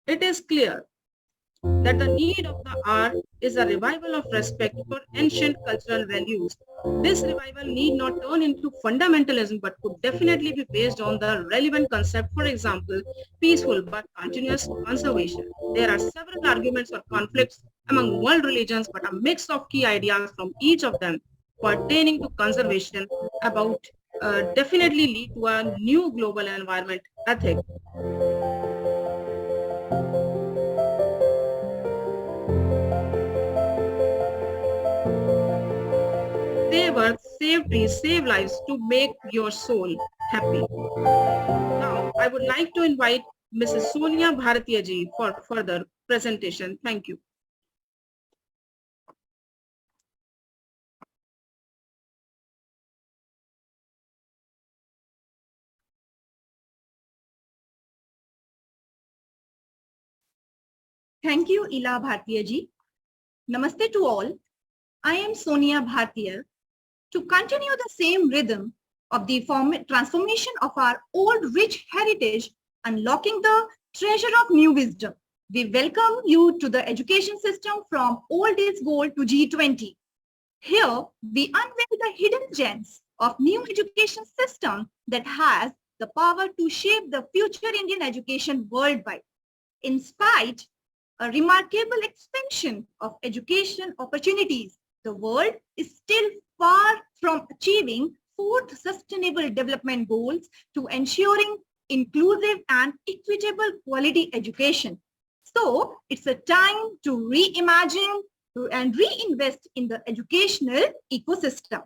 It is clear that the need of the hour is a revival of respect for ancient cultural values. This revival need not turn into fundamentalism, but could definitely be based on the relevant concept, for example, peaceful but continuous conservation. There are several arguments or conflicts among world religions, but a mix of key ideas from each of them pertaining to conservation about definitely lead to a new global environment ethic. Save earth, save trees, save lives to make your soul happy. Now, I would like to invite Mrs. Sonia Bharatiya ji for further presentation. Thank you. Thank you, Ila Bhartiya ji. Namaste to all. I am Sonia Bhartiya. To continue the same rhythm of the transformation of our old rich heritage, unlocking the treasure of new wisdom, we welcome you to the education system from old is gold to G20. Here, we unveil the hidden gems of new education system that has the power to shape the future Indian education worldwide. In spite a remarkable expansion of education opportunities, the world is still far from achieving fourth Sustainable Development Goals to ensuring inclusive and equitable quality education. So it's a time to reimagine and reinvest in the educational ecosystem.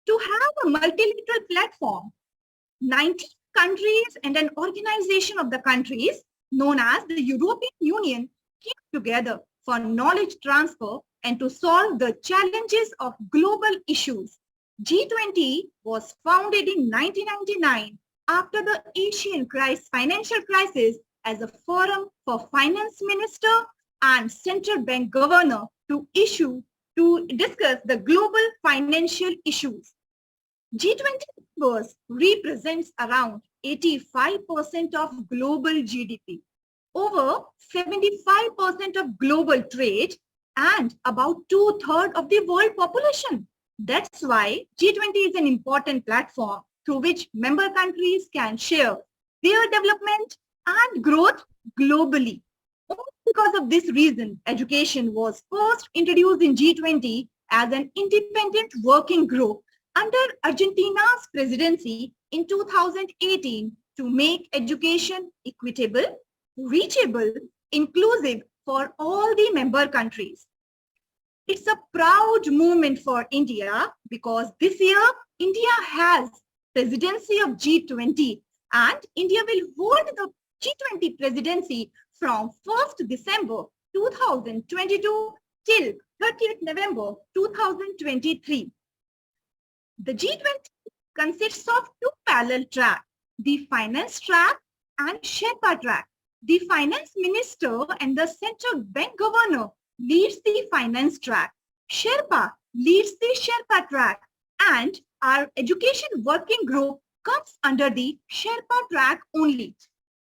To have a multilateral platform, 90 countries and an organization of the countries known as the European Union came together for knowledge transfer and to solve the challenges of global issues. G20 was founded in 1999 after the Asian financial crisis as a forum for finance minister and central bank governor to discuss the global financial issues. G20 members represents around 85% of global GDP, over 75% of global trade, and about 2/3 of the world population. That's why G20 is an important platform through which member countries can share their development and growth globally. Only because of this reason, education was first introduced in G20 as an independent working group under Argentina's presidency in 2018 to make education equitable, reachable, inclusive for all the member countries. It's a proud moment for India because this year India has presidency of G20 and India will hold the G20 presidency from 1st December 2022 till 30th November 2023. The G20 consists of two parallel tracks, the finance track and Sherpa track. The finance minister and the central bank governor leads the finance track. Sherpa leads the Sherpa track, and our education working group comes under the Sherpa track only.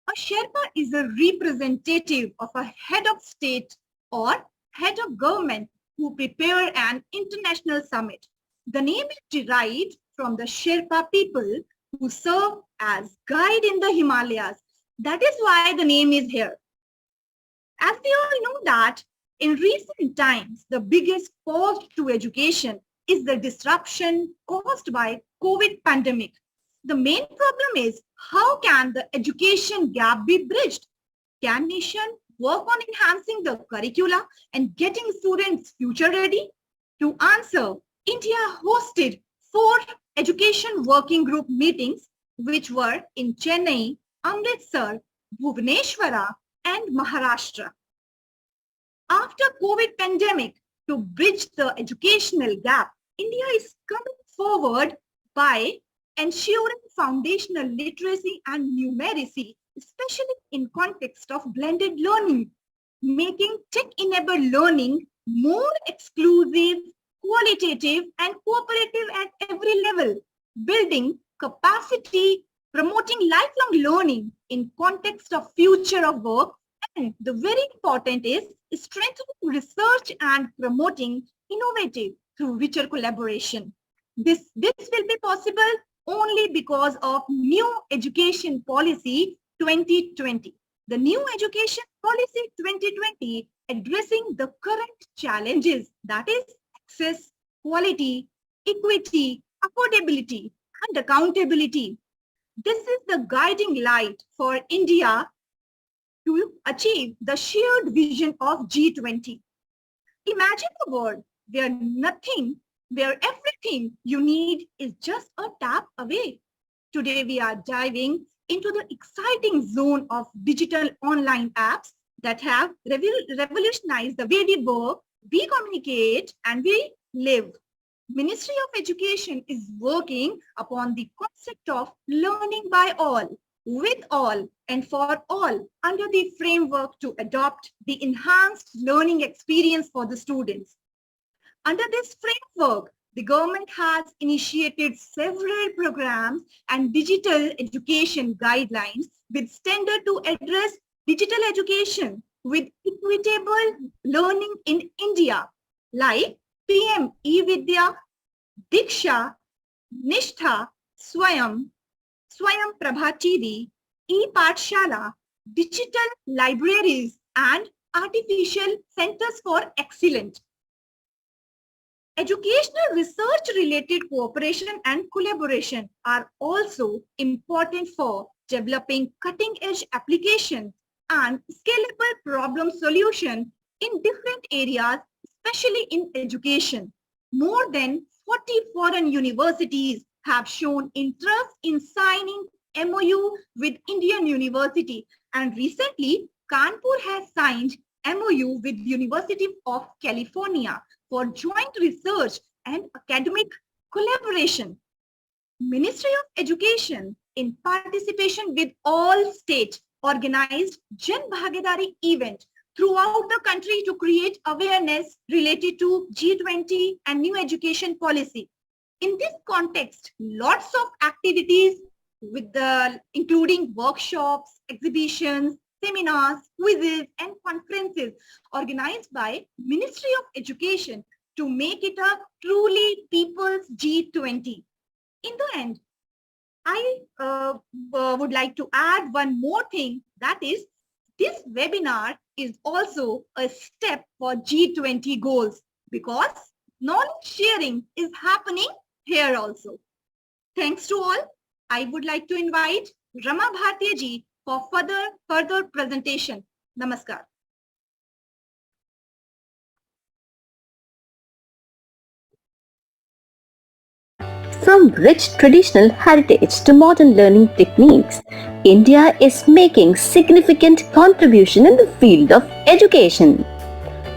A Sherpa is a representative of a head of state or head of government who prepare an international summit. The name is derived from the Sherpa people who serve as guide in the Himalayas. That is why the name is here. As we all know that in recent times, the biggest cost to education is the disruption caused by COVID pandemic. The main problem is how can the education gap be bridged? Can nation work on enhancing the curricula and getting students future ready? To answer, India hosted 4 education working group meetings, which were in Chennai, Amritsar, Bhubaneswara, and Maharashtra. After COVID pandemic, to bridge the educational gap, India is coming forward by ensuring foundational literacy and numeracy, especially in context of blended learning, making tech-enabled learning more exclusive, qualitative, and cooperative at every level, building capacity, promoting lifelong learning in context of future of work, and the very important is strengthening research and promoting innovative through richer collaboration. This will be possible only because of new education policy 2020. The new education policy 2020 addressing the current challenges, that is access, quality, equity, affordability, and accountability. This is the guiding light for India to achieve the shared vision of G20. Imagine a world where everything you need is just a tap away. Today we are diving into the exciting zone of digital online apps that have revolutionized the way we work, we communicate, and we live. Ministry of Education is working upon the concept of learning by all, with all, and for all under the framework to adopt the enhanced learning experience for the students. Under this framework, the government has initiated several programs and digital education guidelines with standard to address digital education with equitable learning in India, like PM E-Vidya, Diksha, Nishtha, Swayam Prabha TV, E-Pathshala, digital libraries, and artificial centers for excellence. Educational research-related cooperation and collaboration are also important for developing cutting-edge applications and scalable problem solution in different areas, especially in education. More than 40 foreign universities have shown interest in signing MOU with Indian University, and recently Kanpur has signed MOU with University of California for joint research and academic collaboration. Ministry of Education, in participation with all states, organized Jan Bhagidari event throughout the country to create awareness related to G20 and new education policy. In this context, lots of activities including workshops, exhibitions, seminars, quizzes, and conferences organized by Ministry of Education to make it a truly people's G20. In the end, I would like to add one more thing, that is, this webinar is also a step for G20 goals because knowledge sharing is happening here also. Thanks to all. I would like to invite Rama Bhartiya ji for further presentation. Namaskar. From rich traditional heritage to modern learning techniques, India is making significant contribution in the field of education.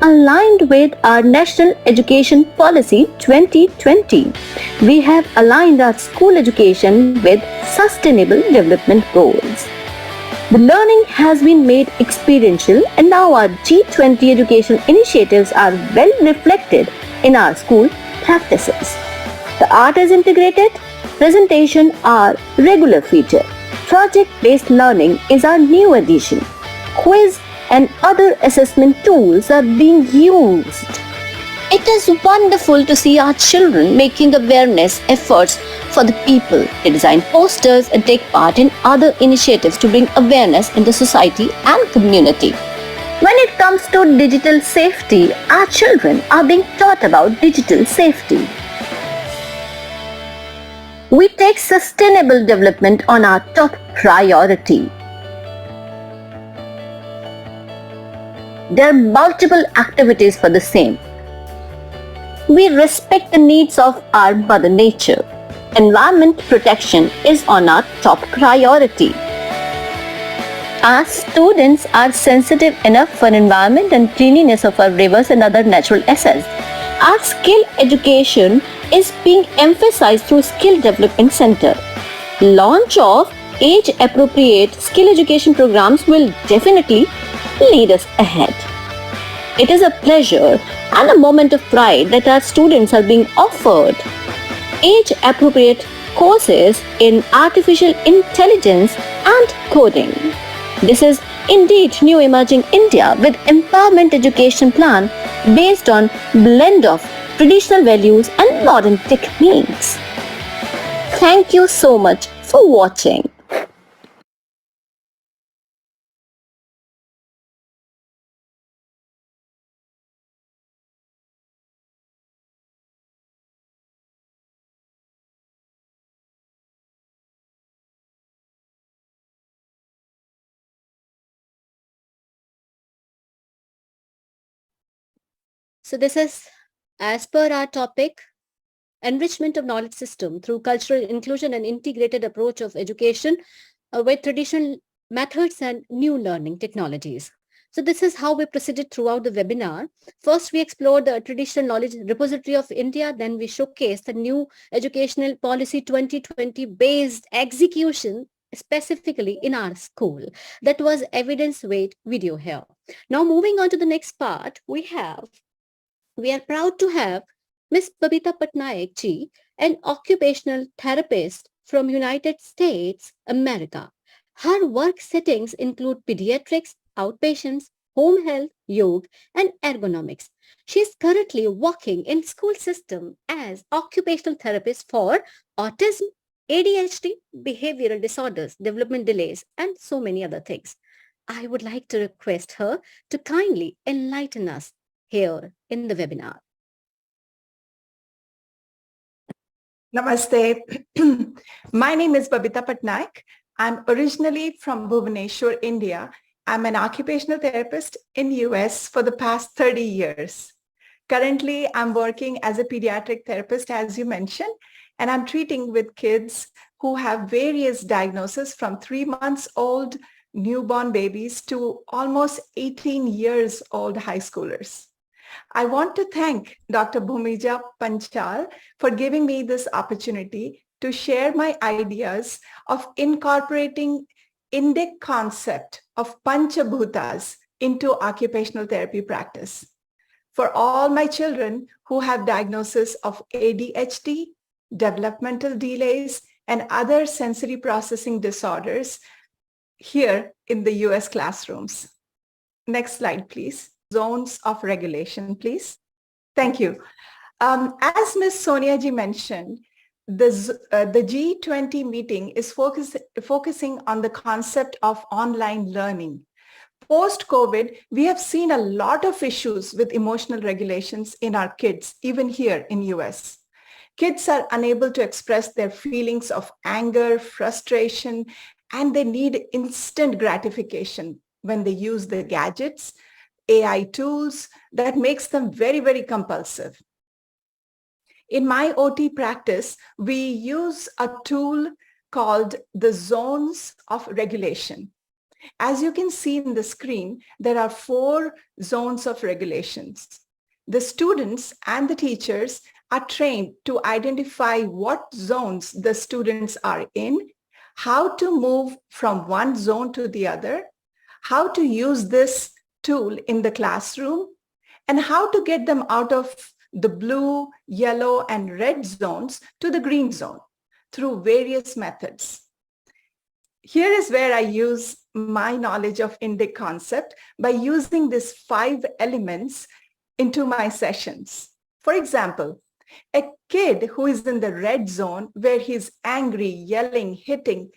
Aligned with our National Education Policy 2020, we have aligned our school education with Sustainable Development Goals. The learning has been made experiential and now our G20 education initiatives are well reflected in our school practices. The art is integrated, presentation are regular feature. Project-based learning is our new addition. Quiz and other assessment tools are being used. It is wonderful to see our children making awareness efforts for the people. They design posters and take part in other initiatives to bring awareness in the society and community. When it comes to digital safety, our children are being taught about digital safety. We take sustainable development on our top priority. There are multiple activities for the same. We respect the needs of our Mother Nature. Environment protection is on our top priority. Our students are sensitive enough for environment and cleanliness of our rivers and other natural assets. Our skill education is being emphasized through Skill Development Center. Launch of age-appropriate skill education programs will definitely lead us ahead. It is a pleasure and a moment of pride that our students are being offered age-appropriate courses in artificial intelligence and coding. This is indeed New Emerging India with empowerment education plan based on blend of traditional values and modern techniques. Thank you so much for watching. So this is as per our topic, enrichment of knowledge system through cultural inclusion and integrated approach of education with traditional methods and new learning technologies. So this is how we proceeded throughout the webinar. First, we explored the traditional knowledge repository of India. Then we showcased the new educational policy 2020 based execution specifically in our school. That was evidence-based video here. Now moving on to the next part, we are proud to have Ms. Babita Patnaik ji, an occupational therapist from United States, America. Her work settings include pediatrics, outpatients, home health, yoga, and ergonomics. She is currently working in school system as occupational therapist for autism, ADHD, behavioral disorders, development delays, and so many other things. I would like to request her to kindly enlighten us here in the webinar. Namaste. My name is Babita Patnaik. I'm originally from Bhubaneswar, India. I'm an occupational therapist in US for the past 30 years. Currently, I'm working as a pediatric therapist, as you mentioned, and I'm treating with kids who have various diagnoses from 3 months old newborn babies to almost 18 years old high schoolers. I want to thank Dr. Bhumija Panchal for giving me this opportunity to share my ideas of incorporating Indic concept of Panchabhutas into occupational therapy practice. For all my children who have diagnosis of ADHD, developmental delays, and other sensory processing disorders here in the US classrooms. Next slide, please. Zones of regulation, please. Thank you. As Ms. Sonia ji mentioned, the G20 meeting is focusing on the concept of online learning. Post-COVID, we have seen a lot of issues with emotional regulations in our kids, even here in US. Kids are unable to express their feelings of anger, frustration, and they need instant gratification when they use the gadgets, AI tools that makes them very, very compulsive. In my OT practice, we use a tool called the zones of regulation. As you can see in the screen, there are 4 zones of regulations. The students and the teachers are trained to identify what zones the students are in, how to move from one zone to the other, how to use this tool in the classroom, and how to get them out of the blue, yellow, and red zones to the green zone through various methods. Here is where I use my knowledge of INDIC concept by using these 5 elements into my sessions. For example, a kid who is in the red zone where he's angry, yelling, hitting,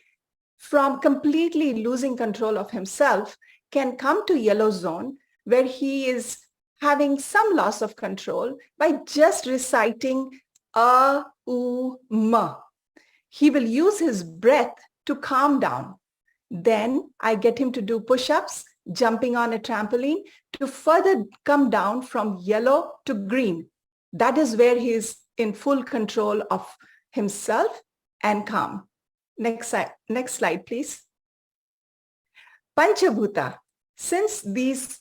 from completely losing control of himself can come to yellow zone where he is having some loss of control by just reciting a, u, ma. He will use his breath to calm down. Then I get him to do push-ups, jumping on a trampoline to further come down from yellow to green. That is where he is in full control of himself and calm. Next slide, please. Panchabhuta. Since this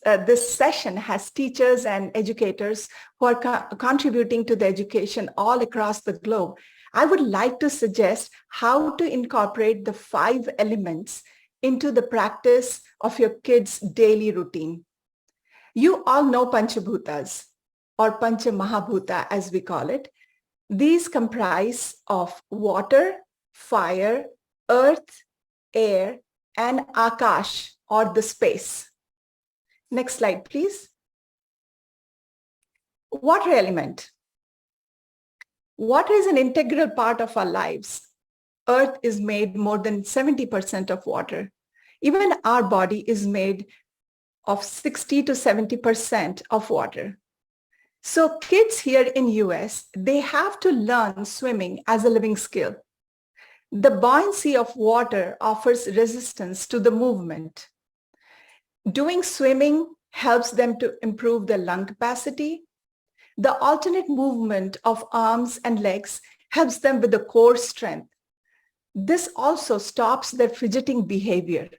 session has teachers and educators who are contributing to the education all across the globe, I would like to suggest how to incorporate the 5 elements into the practice of your kids' daily routine. You all know Panchabhutas, or Panchamahabhuta as we call it. These comprise of water, fire, earth, air, and akash, or the space. Next slide, please. Water element. Water is an integral part of our lives. Earth is made more than 70% of water. Even our body is made of 60 to 70% of water. So kids here in US, they have to learn swimming as a living skill. The buoyancy of water offers resistance to the movement. Doing swimming helps them to improve their lung capacity. The alternate movement of arms and legs helps them with the core strength. This also stops their fidgeting behavior.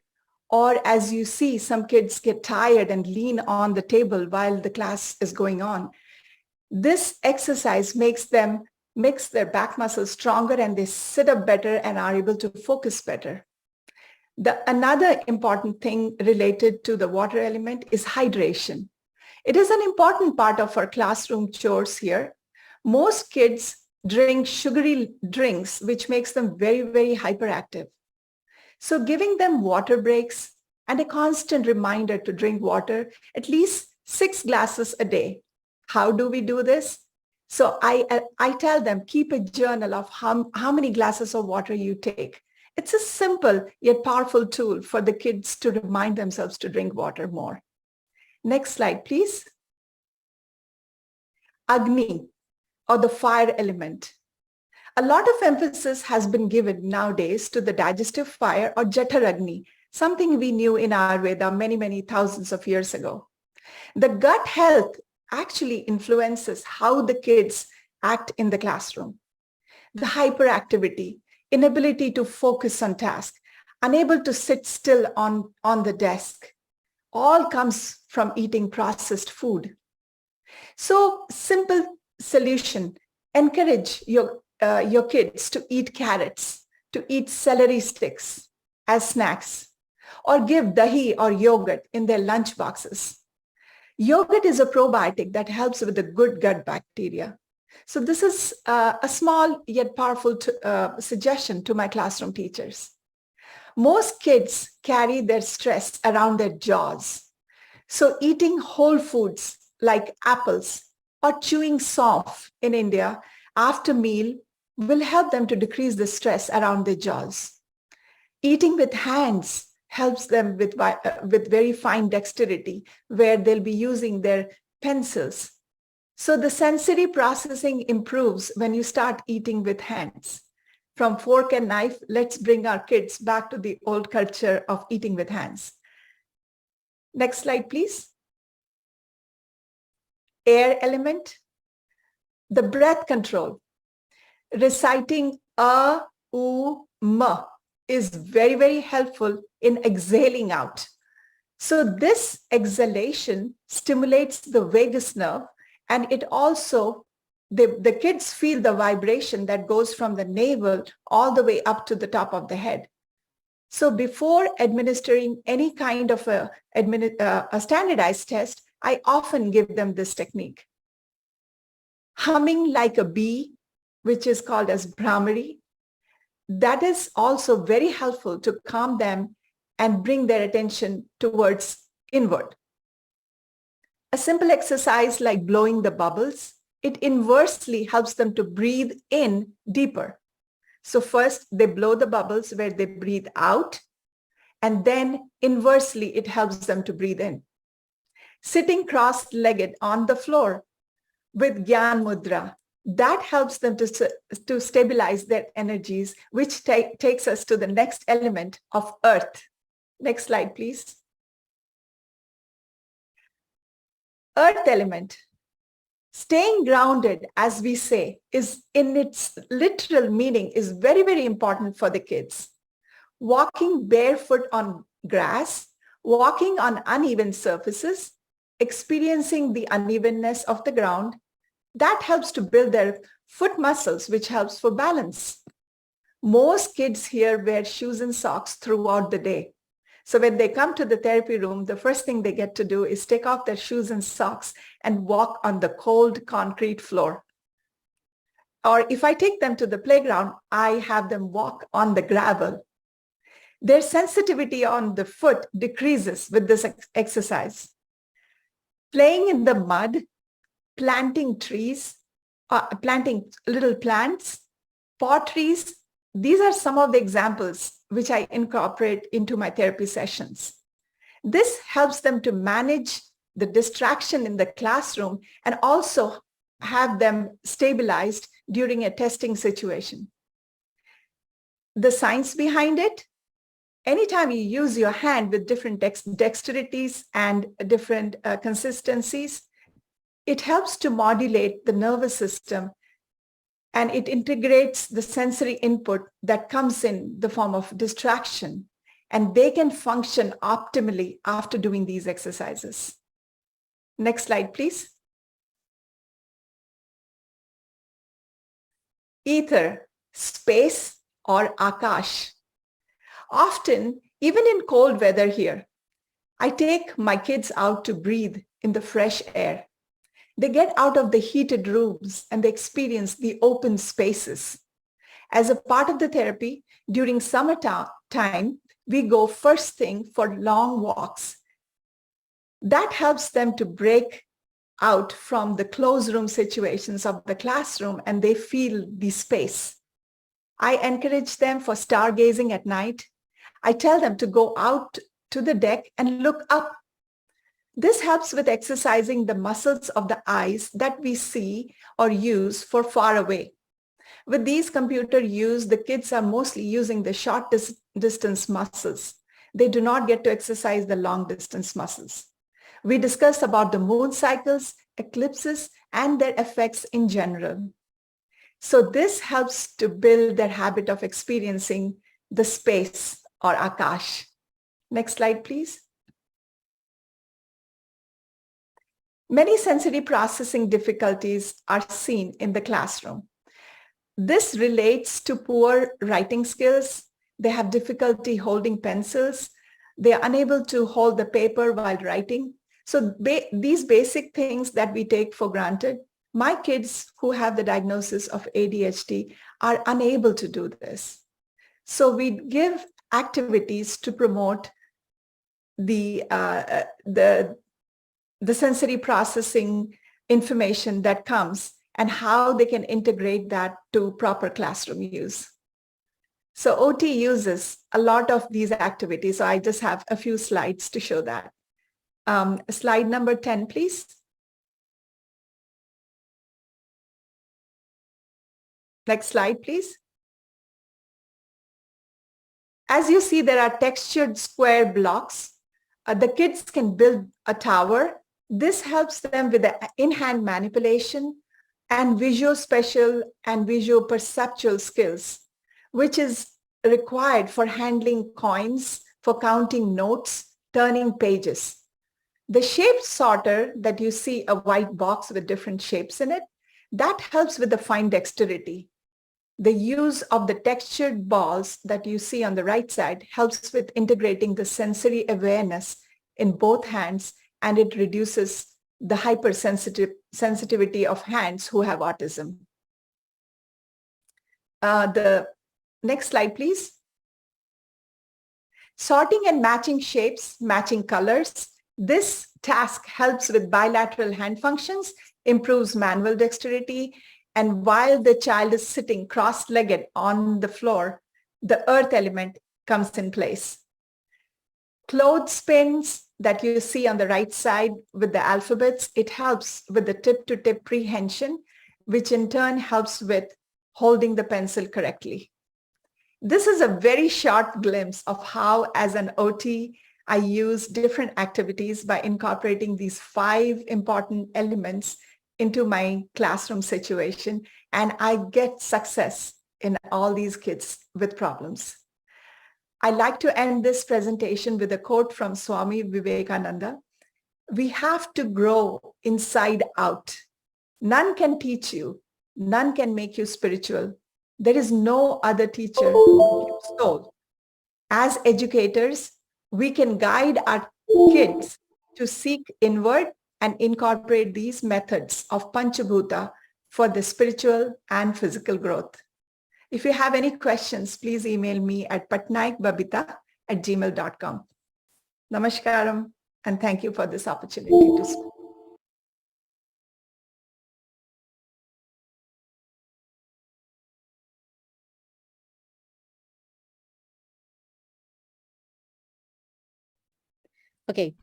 Or as you see, some kids get tired and lean on the table while the class is going on. This exercise makes their back muscles stronger and they sit up better and are able to focus better. Another important thing related to the water element is hydration. It is an important part of our classroom chores here. Most kids drink sugary drinks, which makes them very, very hyperactive. So giving them water breaks and a constant reminder to drink water, at least 6 glasses a day. How do we do this? So I tell them, keep a journal of how many glasses of water you take. It's a simple yet powerful tool for the kids to remind themselves to drink water more. Next slide, please. Agni, or the fire element. A lot of emphasis has been given nowadays to the digestive fire, or Jataragni, something we knew in Ayurveda many, many thousands of years ago. The gut health actually influences how the kids act in the classroom. The hyperactivity, inability to focus on task, unable to sit still on the desk, all comes from eating processed food. So simple solution, encourage your kids to eat carrots, to eat celery sticks as snacks, or give dahi or yogurt in their lunch boxes. Yogurt is a probiotic that helps with the good gut bacteria. So this is a small yet powerful suggestion to my classroom teachers. Most kids carry their stress around their jaws. So eating whole foods like apples or chewing soft in India after meal will help them to decrease the stress around their jaws. Eating with hands helps them with very fine dexterity, where they'll be using their pencils. So the sensory processing improves when you start eating with hands. From fork and knife, let's bring our kids back to the old culture of eating with hands. Next slide, please. Air element. The breath control. Reciting a, u, m is very, very helpful in exhaling out. So this exhalation stimulates the vagus nerve, and it also, the kids feel the vibration that goes from the navel all the way up to the top of the head. So before administering any kind of a standardized test, I often give them this technique. Humming like a bee, which is called as Brahmari, that is also very helpful to calm them and bring their attention towards inward. A simple exercise like blowing the bubbles, it inversely helps them to breathe in deeper. So first they blow the bubbles where they breathe out, and then inversely it helps them to breathe in. Sitting cross-legged on the floor with Gyan Mudra, that helps them to stabilize their energies, which takes us to the next element of earth. Next slide, please. Earth element. Staying grounded, as we say, is in its literal meaning is very, very important for the kids. Walking barefoot on grass, walking on uneven surfaces, experiencing the unevenness of the ground, that helps to build their foot muscles, which helps for balance. Most kids here wear shoes and socks throughout the day. So when they come to the therapy room, the first thing they get to do is take off their shoes and socks and walk on the cold concrete floor. Or if I take them to the playground, I have them walk on the gravel. Their sensitivity on the foot decreases with this exercise. Playing in the mud, planting trees, planting little plants, potteries, these are some of the examples which I incorporate into my therapy sessions. This helps them to manage the distraction in the classroom and also have them stabilized during a testing situation. The science behind it, anytime you use your hand with different dexterities and different consistencies, it helps to modulate the nervous system, and it integrates the sensory input that comes in the form of distraction, and they can function optimally after doing these exercises. Next slide, please. Ether, space, or Akash. Often, even in cold weather here, I take my kids out to breathe in the fresh air. They get out of the heated rooms and they experience the open spaces. As a part of the therapy, during summertime, we go first thing for long walks. That helps them to break out from the closed room situations of the classroom, and they feel the space. I encourage them for stargazing at night. I tell them to go out to the deck and look up. This helps with exercising the muscles of the eyes that we see or use for far away. With these computer use, the kids are mostly using the short distance muscles. They do not get to exercise the long distance muscles. We discussed about the moon cycles, eclipses, and their effects in general. So this helps to build their habit of experiencing the space or Akash. Next slide, please. Many sensory processing difficulties are seen in the classroom. This relates to poor writing skills. They have difficulty holding pencils. They are unable to hold the paper while writing. So these basic things that we take for granted, my kids who have the diagnosis of ADHD are unable to do this. So we give activities to promote the sensory processing information that comes and how they can integrate that to proper classroom use. So OT uses a lot of these activities. So I just have a few slides to show that. Slide number 10, please. Next slide, please. As you see, there are textured square blocks. The kids can build a tower. This helps them with the in-hand manipulation and visuospatial and visuoperceptual skills, which is required for handling coins, for counting notes, turning pages. The shape sorter that you see, a white box with different shapes in it, that helps with the fine dexterity. The use of the textured balls that you see on the right side helps with integrating the sensory awareness in both hands, and it reduces the hypersensitivity of hands who have autism. The next slide, please. Sorting and matching shapes, matching colors. This task helps with bilateral hand functions, improves manual dexterity, and while the child is sitting cross-legged on the floor, the earth element comes in place. Clothespins that you see on the right side with the alphabets, it helps with the tip-to-tip prehension, which in turn helps with holding the pencil correctly. This is a very short glimpse of how, as an OT, I use different activities by incorporating these 5 important elements into my classroom situation, and I get success in all these kids with problems. I'd like to end this presentation with a quote from Swami Vivekananda. We have to grow inside out. None can teach you. None can make you spiritual. There is no other teacher but your soul. As educators, we can guide our kids to seek inward and incorporate these methods of Panchabhuta for the spiritual and physical growth. If you have any questions, please email me at patnaikbabita@gmail.com. Namaskaram, and thank you for this opportunity to speak. Okay.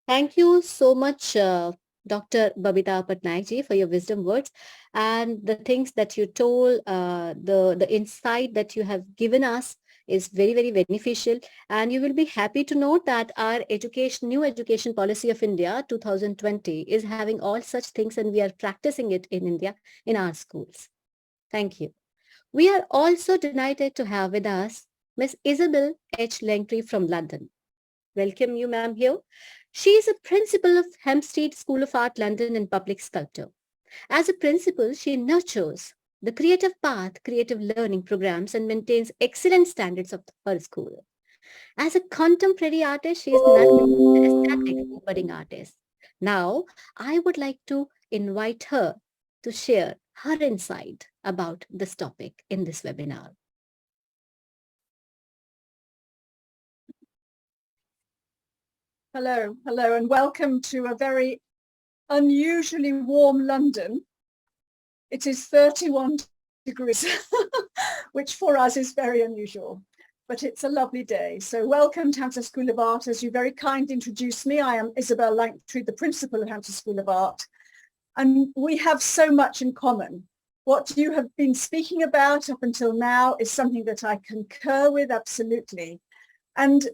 Thank you so much, Dr. Babita Patnaik ji, for your wisdom words and the things that you told, the insight that you have given us is very, very beneficial. And you will be happy to note that our new education policy of India 2020 is having all such things, and we are practicing it in India in our schools. Thank you. We are also delighted to have with us Miss Isabel H. Langtry from London. Welcome you, ma'am, here. She is a principal of Hampstead School of Art, London, and public sculptor. As a principal, she nurtures the creative path, creative learning programs, and maintains excellent standards of her school. As a contemporary artist, she is none an aesthetic budding artist. Now, I would like to invite her to share her insight about this topic in this webinar. Hello, and welcome to a very unusually warm London. It is 31 degrees, which for us is very unusual, but it's a lovely day. So welcome to Hampstead School of Art. As you very kindly introduced me, I am Isabel Langtry, the principal of Hampstead School of Art, and we have so much in common. What you have been speaking about up until now is something that I concur with absolutely. And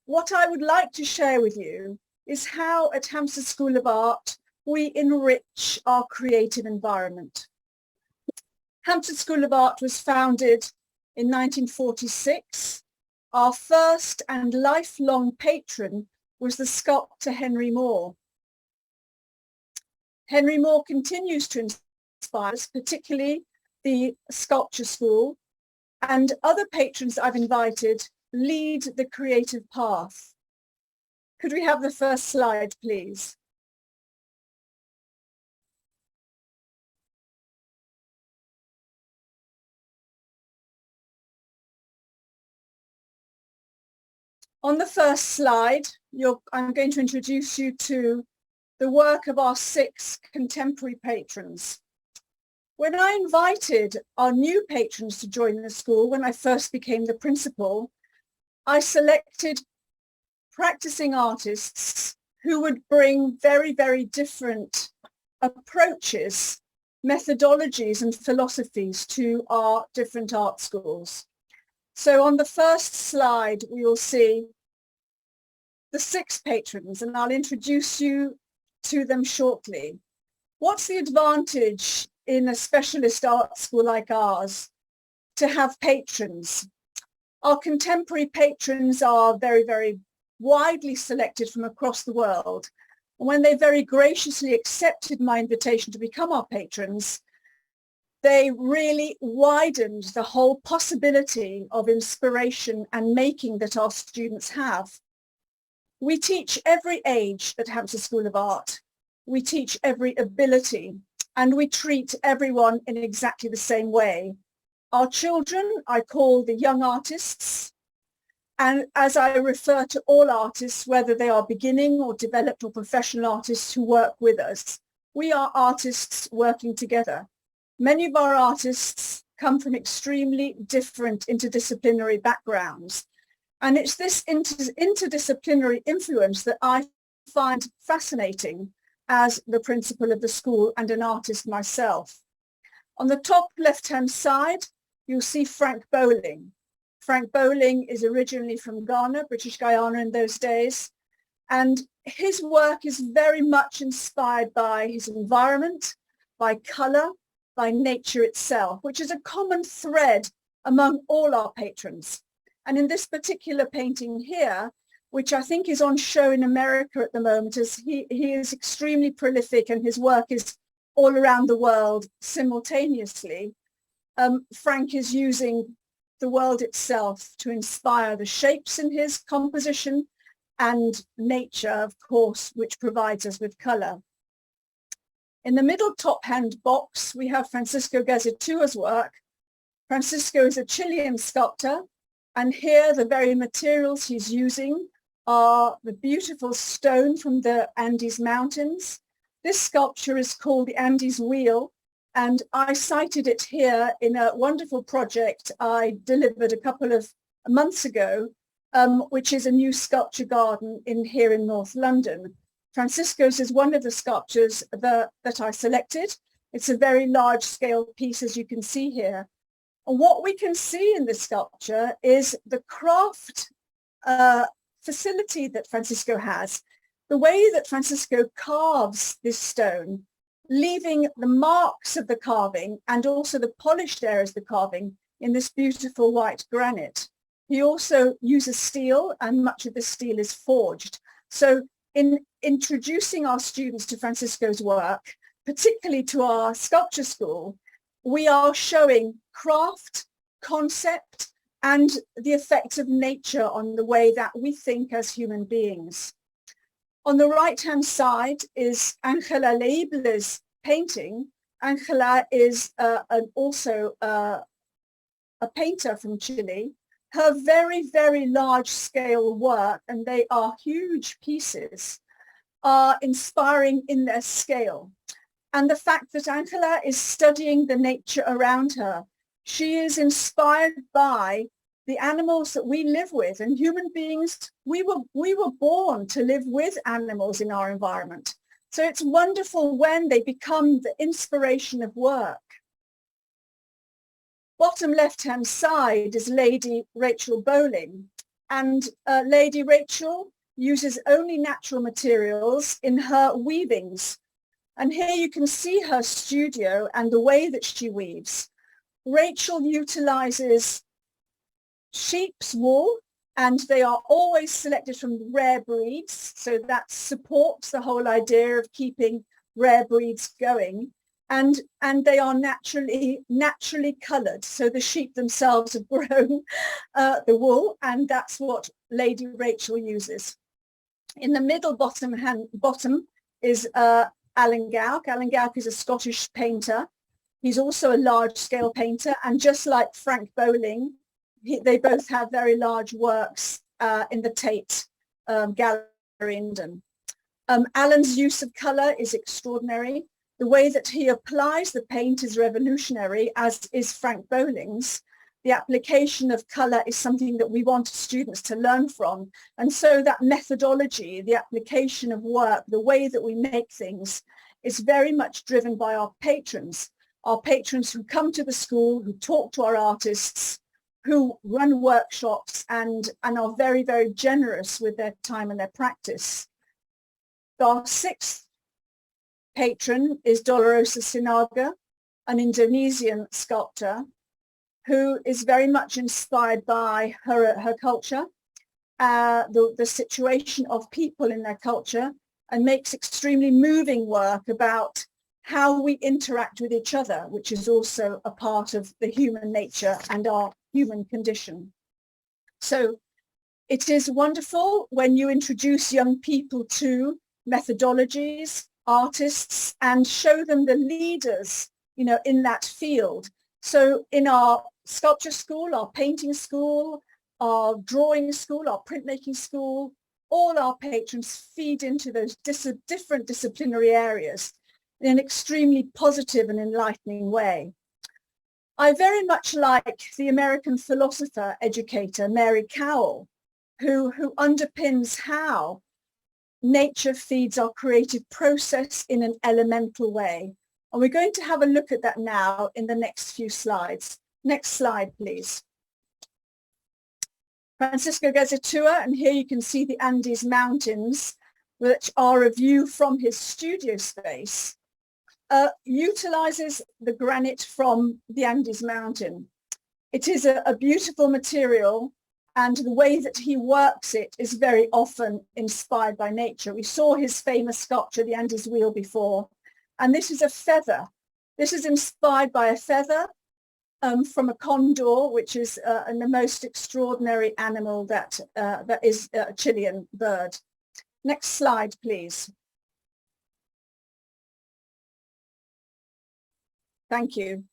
what I would like to share with you is how at Hampstead School of Art we enrich our creative environment. Hampstead School of Art was founded in 1946. Our first and lifelong patron was the sculptor Henry Moore. Henry Moore continues to inspire us, particularly the sculpture school, and other patrons I've invited lead the creative path. Could we have the first slide, please? On the first slide, I'm going to introduce you to the work of our 6 contemporary patrons. When I invited our new patrons to join the school, when I first became the principal, I selected practicing artists who would bring very, very different approaches, methodologies and philosophies to our different art schools. So on the first slide, we will see the 6 patrons, and I'll introduce you to them shortly. What's the advantage in a specialist art school like ours to have patrons? Our contemporary patrons are very, very widely selected from across the world. And when they very graciously accepted my invitation to become our patrons, they really widened the whole possibility of inspiration and making that our students have. We teach every age at Hampshire School of Art. We teach every ability, and we treat everyone in exactly the same way. Our children, I call the young artists, and as I refer to all artists, whether they are beginning or developed or professional artists who work with us, we are artists working together. Many of our artists come from extremely different interdisciplinary backgrounds. And it's this interdisciplinary influence that I find fascinating as the principal of the school and an artist myself. On the top left-hand side, you'll see Frank Bowling. Frank Bowling is originally from Ghana, British Guyana in those days. And his work is very much inspired by his environment, by color, by nature itself, which is a common thread among all our patrons. And in this particular painting here, which I think is on show in America at the moment, as he is extremely prolific and his work is all around the world simultaneously, Frank is using the world itself to inspire the shapes in his composition and nature, of course, which provides us with color. In the middle top-hand box, we have Francisco Gazitua's work. Francisco is a Chilean sculptor, and here the very materials he's using are the beautiful stone from the Andes Mountains. This sculpture is called the Andes Wheel, and I cited it here in a wonderful project I delivered a couple of months ago, which is a new sculpture garden here in North London. Francisco's is one of the sculptures that I selected. It's a very large scale piece, as you can see here. And what we can see in this sculpture is the craft facility that Francisco has, the way that Francisco carves this stone, leaving the marks of the carving and also the polished areas of the carving in this beautiful white granite. He also uses steel, and much of the steel is forged. So in introducing our students to Francisco's work, particularly to our sculpture school, we are showing craft, concept, and the effects of nature on the way that we think as human beings. On the right-hand side is Angela Leible's painting. Angela is also a painter from Chile. Her very, very large scale work, and they are huge pieces, are inspiring in their scale. And the fact that Angela is studying the nature around her, she is inspired by the animals that we live with, and human beings, we were born to live with animals in our environment. So it's wonderful when they become the inspiration of work. Bottom left-hand side is Lady Rachel Bowling, and Lady Rachel uses only natural materials in her weavings. And here you can see her studio and the way that she weaves. Rachel utilizes sheep's wool, and they are always selected from rare breeds. So that supports the whole idea of keeping rare breeds going. And they are naturally colored. So the sheep themselves have grown the wool, and that's what Lady Rachel uses. In the middle bottom is Alan Gowk. Alan Gowk is a Scottish painter. He's also a large-scale painter, and just like Frank Bowling, they both have very large works in the Tate Gallery in London. Alan's use of colour is extraordinary. The way that he applies the paint is revolutionary, as is Frank Bowling's. The application of colour is something that we want students to learn from. And so that methodology, the application of work, the way that we make things is very much driven by our patrons who come to the school, who talk to our artists, who run workshops and are very, very generous with their time and their practice. Our sixth patron is Dolorosa Sinaga, an Indonesian sculptor who is very much inspired by her culture, the situation of people in their culture, and makes extremely moving work about how we interact with each other, which is also a part of the human nature and our human condition. So it is wonderful when you introduce young people to methodologies, artists, and show them the leaders, in that field. So in our sculpture school, our painting school, our drawing school, our printmaking school, all our patrons feed into those different disciplinary areas in an extremely positive and enlightening way. I very much like the American philosopher educator, Mary Cowell, who underpins how nature feeds our creative process in an elemental way. And we're going to have a look at that now in the next few slides. Next slide, please. Francisco Gazetua, and here you can see the Andes Mountains, which are a view from his studio space, utilizes the granite from the Andes Mountain. It is a beautiful material, and the way that he works it is very often inspired by nature. We saw his famous sculpture, the Andes Wheel, before, and this is a feather. This is inspired by a feather from a condor, which is the most extraordinary animal that is a Chilean bird. Next slide, please. Thank you.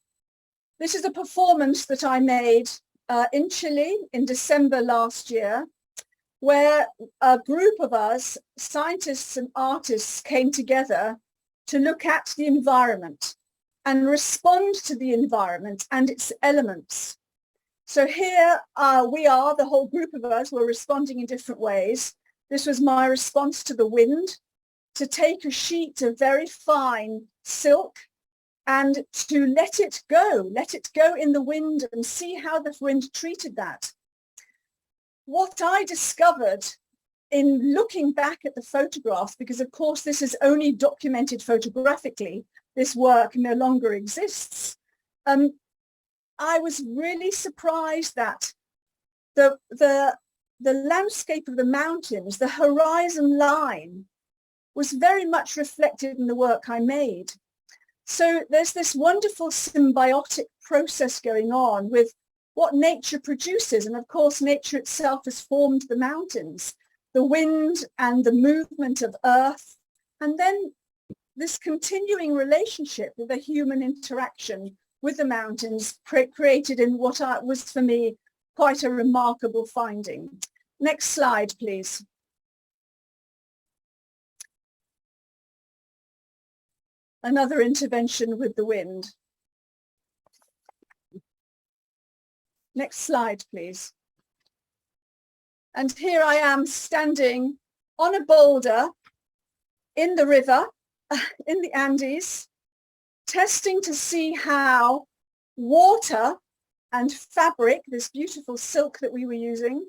This is a performance that I made in Chile in December last year, where a group of us, scientists and artists, came together to look at the environment and respond to the environment and its elements. So here we are, the whole group of us were responding in different ways. This was my response to the wind, to take a sheet of very fine silk and to let it go in the wind and see how the wind treated that. What I discovered in looking back at the photographs, because of course this is only documented photographically, this work no longer exists, I was really surprised that the landscape of the mountains, the horizon line, was very much reflected in the work I made. So there's this wonderful symbiotic process going on with what nature produces. And of course, nature itself has formed the mountains, the wind and the movement of earth. And then this continuing relationship with the human interaction with the mountains created in what was for me quite a remarkable finding. Next slide, please. Another intervention with the wind. Next slide, please. And here I am standing on a boulder in the river, in the Andes, testing to see how water and fabric, this beautiful silk that we were using,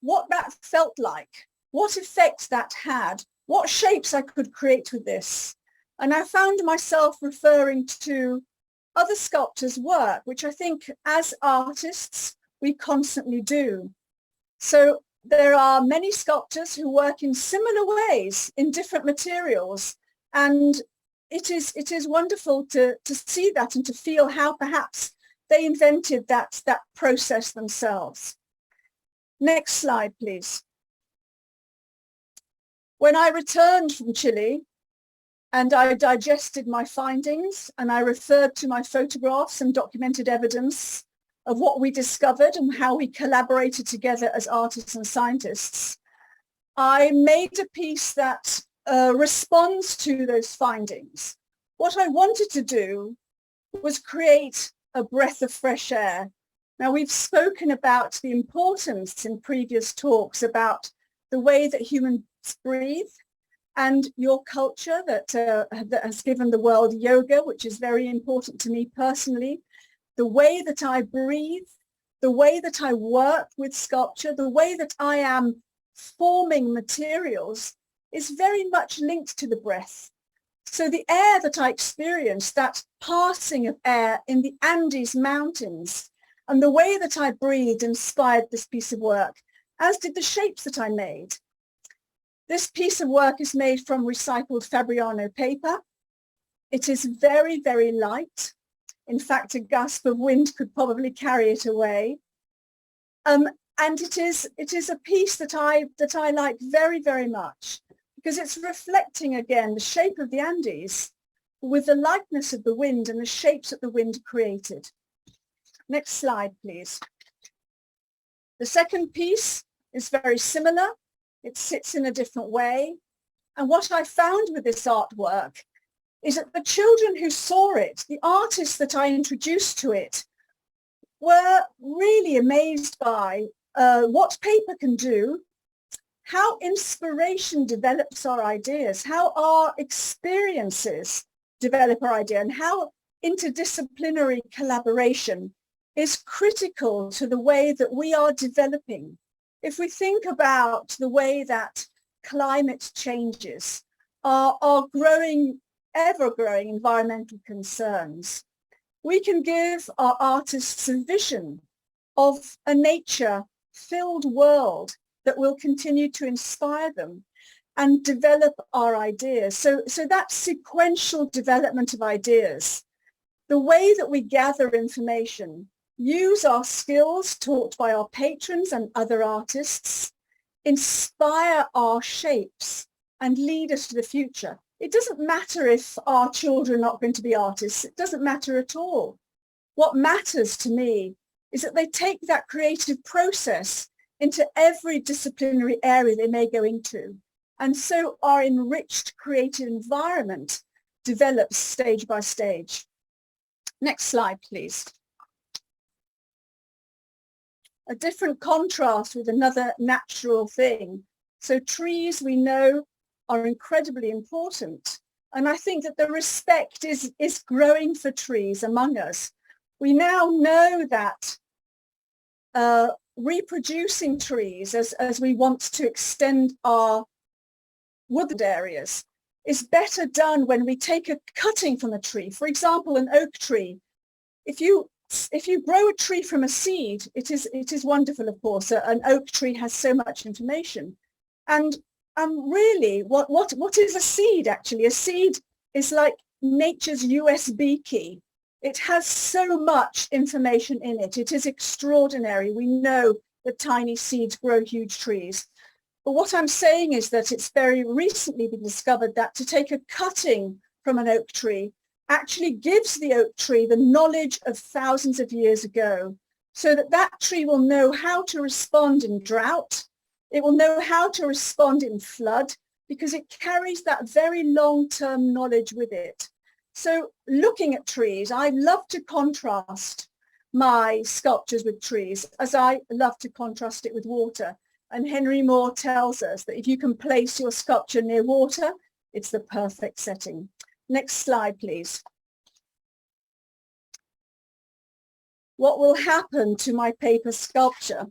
what that felt like, what effect that had, what shapes I could create with this. And I found myself referring to other sculptors' work, which I think as artists, we constantly do. So there are many sculptors who work in similar ways in different materials. And it is wonderful to see that and to feel how perhaps they invented that process themselves. Next slide, please. When I returned from Chile and I digested my findings and I referred to my photographs and documented evidence of what we discovered and how we collaborated together as artists and scientists, I made a piece that responds to those findings. What I wanted to do was create a breath of fresh air. Now, we've spoken about the importance in previous talks about the way that humans breathe, and your culture that has given the world yoga, which is very important to me personally, the way that I breathe, the way that I work with sculpture, the way that I am forming materials is very much linked to the breath. So the air that I experienced, that passing of air in the Andes Mountains, and the way that I breathed inspired this piece of work, as did the shapes that I made. This piece of work is made from recycled Fabriano paper. It is very, very light. In fact, a gust of wind could probably carry it away. And it is a piece that I like very, very much, because it's reflecting again the shape of the Andes with the lightness of the wind and the shapes that the wind created. Next slide, please. The second piece is very similar. It sits in a different way. And what I found with this artwork is that the children who saw it, the artists that I introduced to it, were really amazed by what paper can do, how inspiration develops our ideas, how our experiences develop our idea, and how interdisciplinary collaboration is critical to the way that we are developing. If we think about the way that climate changes, our growing, ever-growing environmental concerns, we can give our artists a vision of a nature-filled world that will continue to inspire them and develop our ideas. So that sequential development of ideas, the way that we gather information, use our skills taught by our patrons and other artists, inspire our shapes and lead us to the future. It doesn't matter if our children are not going to be artists. It doesn't matter at all. What matters to me is that they take that creative process into every disciplinary area they may go into. And so our enriched creative environment develops stage by stage. Next slide, please. A different contrast with another natural thing. So trees, we know, are incredibly important. And I think that the respect is growing for trees among us. We now know that reproducing trees as we want to extend our woodland areas is better done when we take a cutting from a tree. For example, an oak tree. If you grow a tree from a seed, it is wonderful, of course. An oak tree has so much information. And really, what is a seed, actually? A seed is like nature's USB key. It has so much information in it. It is extraordinary. We know that tiny seeds grow huge trees. But what I'm saying is that it's very recently been discovered that to take a cutting from an oak tree actually gives the oak tree the knowledge of thousands of years ago, so that that tree will know how to respond in drought. It will know how to respond in flood, because it carries that very long-term knowledge with it. So looking at trees, I love to contrast my sculptures with trees, as I love to contrast it with water. And Henry Moore tells us that if you can place your sculpture near water, it's the perfect setting. Next slide, please. What will happen to my paper sculpture?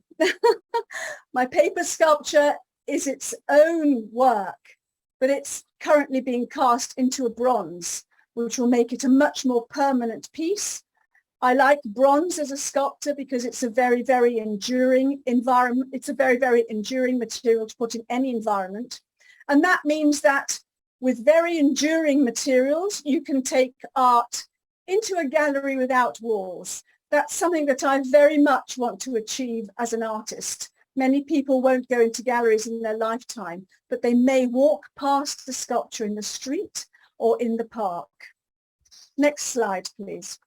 My paper sculpture is its own work, but it's currently being cast into a bronze, which will make it a much more permanent piece. I like bronze as a sculptor because it's a very, very enduring environment. It's a very, very enduring material to put in any environment. And that means that with very enduring materials, you can take art into a gallery without walls. That's something that I very much want to achieve as an artist. Many people won't go into galleries in their lifetime, but they may walk past the sculpture in the street or in the park. Next slide, please.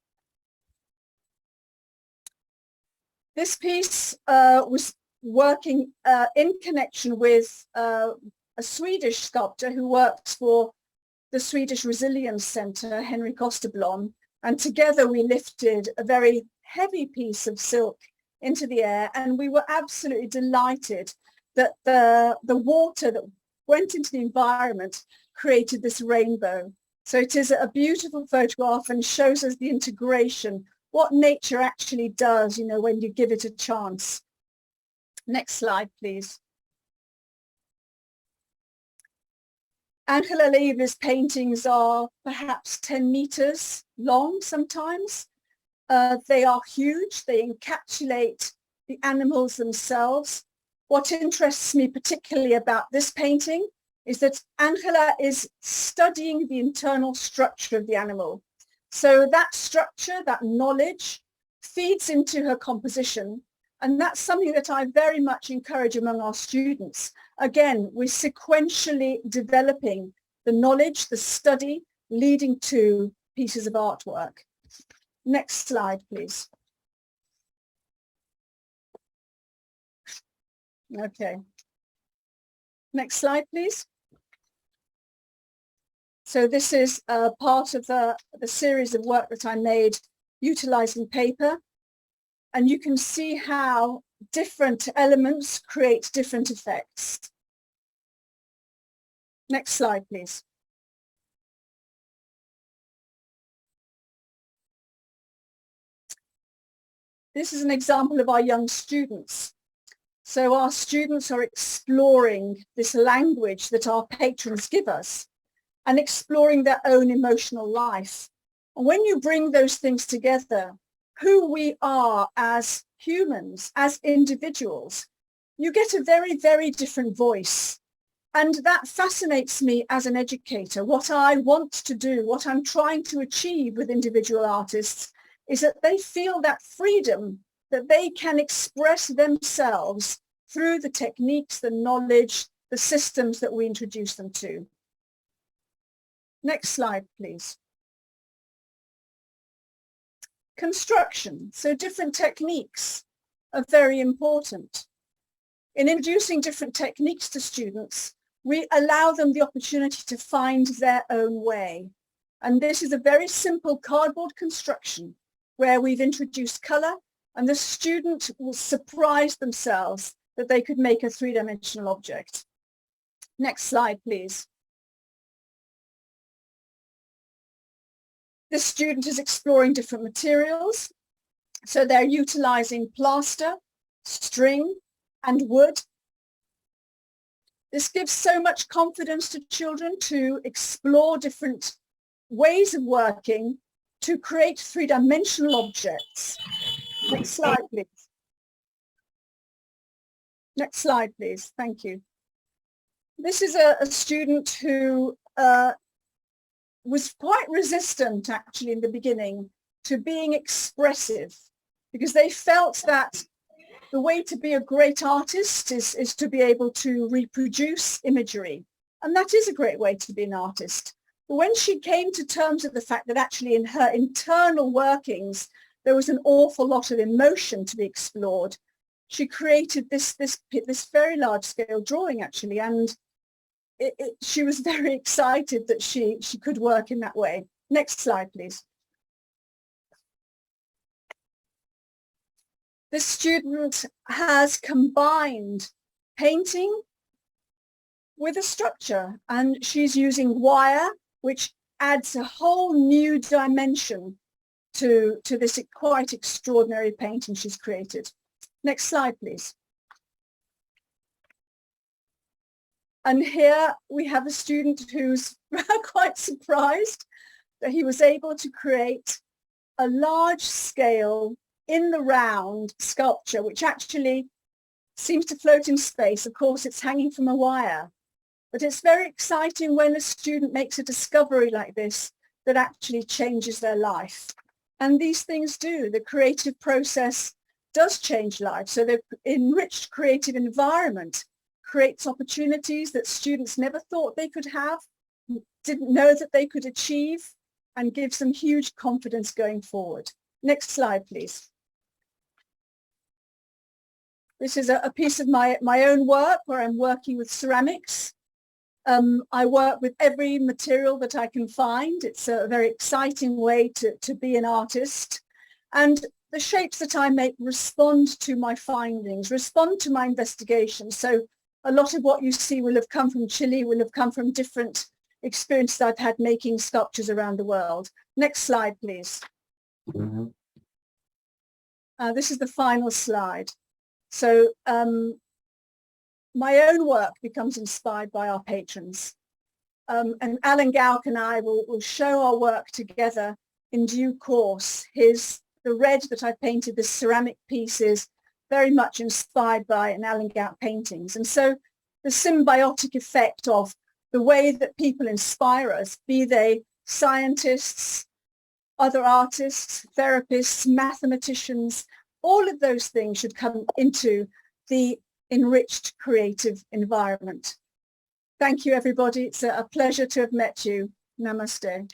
This piece was working in connection with a Swedish sculptor who works for the Swedish Resilience Center, Henrik Osterblom, and together we lifted a very heavy piece of silk into the air, and we were absolutely delighted that the water that went into the environment created this rainbow. So it is a beautiful photograph and shows us the integration, what nature actually does, you know, when you give it a chance. Next slide, please. Angela Leibler's paintings are perhaps 10 meters long sometimes. They are huge. They encapsulate the animals themselves. What interests me particularly about this painting is that Angela is studying the internal structure of the animal. So that structure, that knowledge, feeds into her composition. And that's something that I very much encourage among our students. Again, we're sequentially developing the knowledge, the study, leading to pieces of artwork. Next slide, please. Okay. Next slide, please. So this is part of the series of work that I made utilizing paper. And you can see how different elements create different effects. Next slide, please. This is an example of our young students. So our students are exploring this language that our patrons give us and exploring their own emotional life. And when you bring those things together, who we are as humans, as individuals, you get a very, very different voice. And that fascinates me as an educator. What I want to do, what I'm trying to achieve with individual artists is that they feel that freedom, that they can express themselves through the techniques, the knowledge, the systems that we introduce them to. Next slide, please. Construction. So different techniques are very important. In introducing different techniques to students, we allow them the opportunity to find their own way. And this is a very simple cardboard construction where we've introduced color, and the student will surprise themselves that they could make a three-dimensional object. Next slide, please. This student is exploring different materials. So they're utilizing plaster, string, and wood. This gives so much confidence to children to explore different ways of working to create three-dimensional objects. Next slide, please. Next slide, please. Thank you. This is a student who was quite resistant, actually, in the beginning to being expressive, because they felt that the way to be a great artist is to be able to reproduce imagery. And that is a great way to be an artist. But when she came to terms with the fact that actually in her internal workings, there was an awful lot of emotion to be explored, she created this very large scale drawing, actually. And she was very excited that she could work in that way. Next slide, please. This student has combined painting with a structure, and she's using wire, which adds a whole new dimension to this quite extraordinary painting she's created. Next slide, please. And here we have a student who's quite surprised that he was able to create a large scale in the round sculpture, which actually seems to float in space. Of course, it's hanging from a wire, but it's very exciting when a student makes a discovery like this that actually changes their life. And these things do. The creative process does change lives. So the enriched creative environment creates opportunities that students never thought they could have, didn't know that they could achieve, and gives them huge confidence going forward. Next slide, please. This is a piece of my own work where I'm working with ceramics. I work with every material that I can find. It's a very exciting way to be an artist. And the shapes that I make respond to my findings, respond to my investigation. So a lot of what you see will have come from Chile, will have come from different experiences I've had making sculptures around the world. Next slide, please. Mm-hmm. This is the final slide. So my own work becomes inspired by our patrons. And Alan Gauck and I will show our work together in due course. The red that I painted, the ceramic piece, is very much inspired by an Alan Gauck paintings. And so the symbiotic effect of the way that people inspire us, be they scientists, other artists, therapists, mathematicians, all of those things should come into the enriched creative environment. Thank you, everybody. It's a pleasure to have met you. Namaste.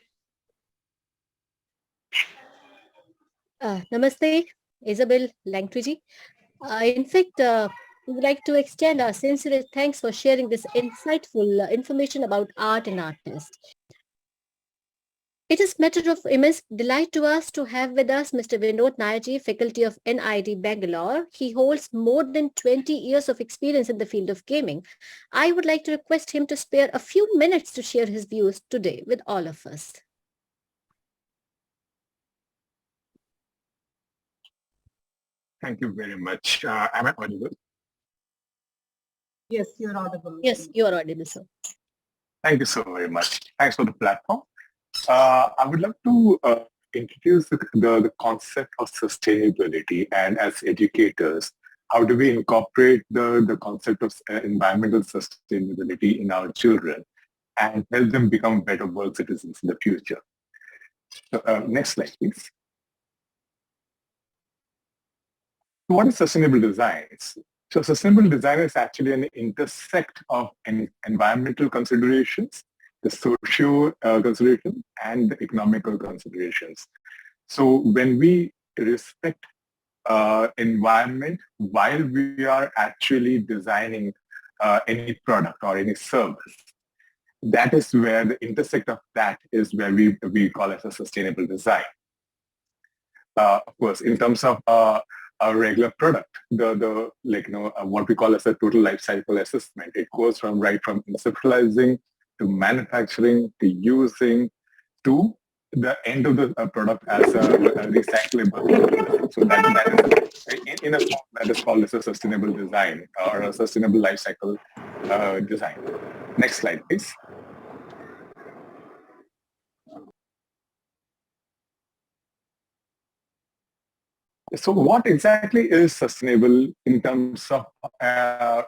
Namaste, Isabel Langtriji. In fact, we would like to extend our sincere thanks for sharing this insightful information about art and artists. It is matter of immense delight to us to have with us Mr. Vinod Nayaji, faculty of NIT Bangalore. He holds more than 20 years of experience in the field of gaming. I would like to request him to spare a few minutes to share his views today with all of us. Thank you very much. Am I audible? Yes, you're audible. Yes, you are audible, sir. Thank you so very much. Thanks for the platform. I would love to introduce the concept of sustainability, and as educators, how do we incorporate the concept of environmental sustainability in our children and help them become better world citizens in the future. So, next slide, please. What is sustainable design? So sustainable design is actually an intersect of environmental considerations, the socio considerations, and the economical considerations. So when we respect environment while we are actually designing any product or any service, that is where the intersect of that is where we call it a sustainable design. Of course, in terms of a regular product, what we call as a total life cycle assessment, it goes from conceptualizing to manufacturing to using to the end of the product as a recyclable. So that is in a form that is called as a sustainable design or a sustainable life cycle design. Next slide, please. So what exactly is sustainable in terms of how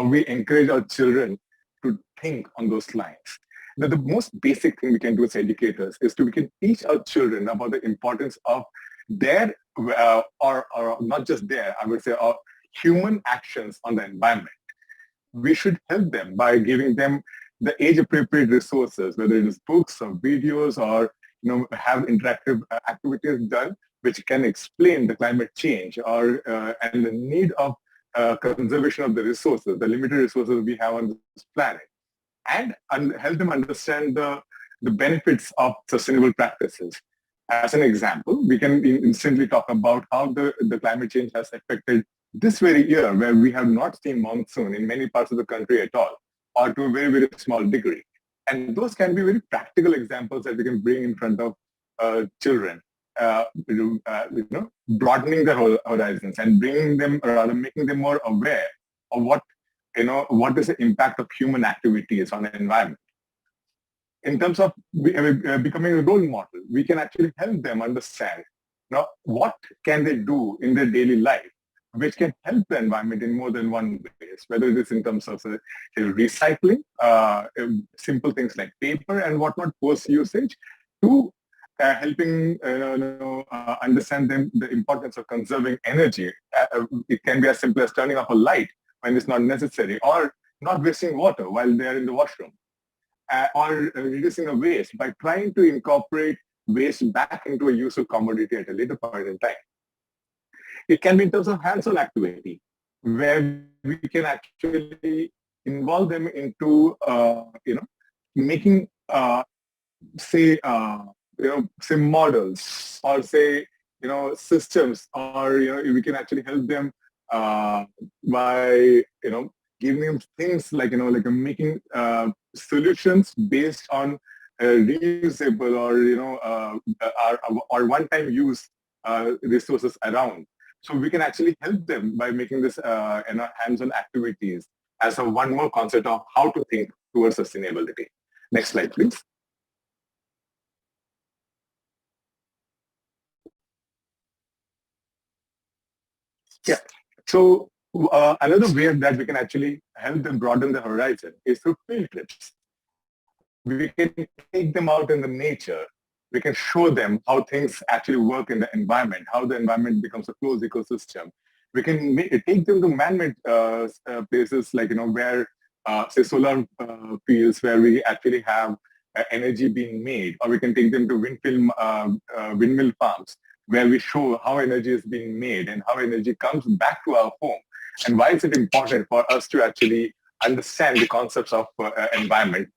we encourage our children to think on those lines? Now, the most basic thing we can do as educators is we can teach our children about the importance of their, or not just their, I would say, human actions on the environment. We should help them by giving them the age-appropriate resources, whether it is books or videos or have interactive activities done which can explain the climate change or and the need of conservation of the resources, the limited resources we have on this planet, and help them understand the benefits of sustainable practices. As an example, we can instantly talk about how the climate change has affected this very year, where we have not seen monsoon in many parts of the country at all, or to a very, very small degree. And those can be very practical examples that we can bring in front of children, broadening their horizons and bringing them, or rather making them more aware of what is the impact of human activities on the environment. In terms of becoming a role model, we can actually help them understand what can they do in their daily life which can help the environment in more than one way, whether it is in terms of recycling, simple things like paper and whatnot, post-usage, to helping understand them the importance of conserving energy. It can be as simple as turning off a light when it's not necessary, or not wasting water while they're in the washroom, or reducing the waste by trying to incorporate waste back into a useful commodity at a later point in time. It can be in terms of hands-on activity, where we can actually involve them into, making, say models, or say, systems, or, we can actually help them by, giving them things like, making solutions based on reusable or one-time use resources around. So we can actually help them by making this hands-on activities as one more concept of how to think towards sustainability. Next slide, please. Yeah. So another way that we can actually help them broaden the horizon is through field trips. We can take them out in the nature. We can show them how things actually work in the environment, how the environment becomes a closed ecosystem. We can take them to man-made places like, where, say, solar fields where we actually have energy being made, or we can take them to windmill farms where we show how energy is being made and how energy comes back to our home. And why is it important for us to actually understand the concepts of environment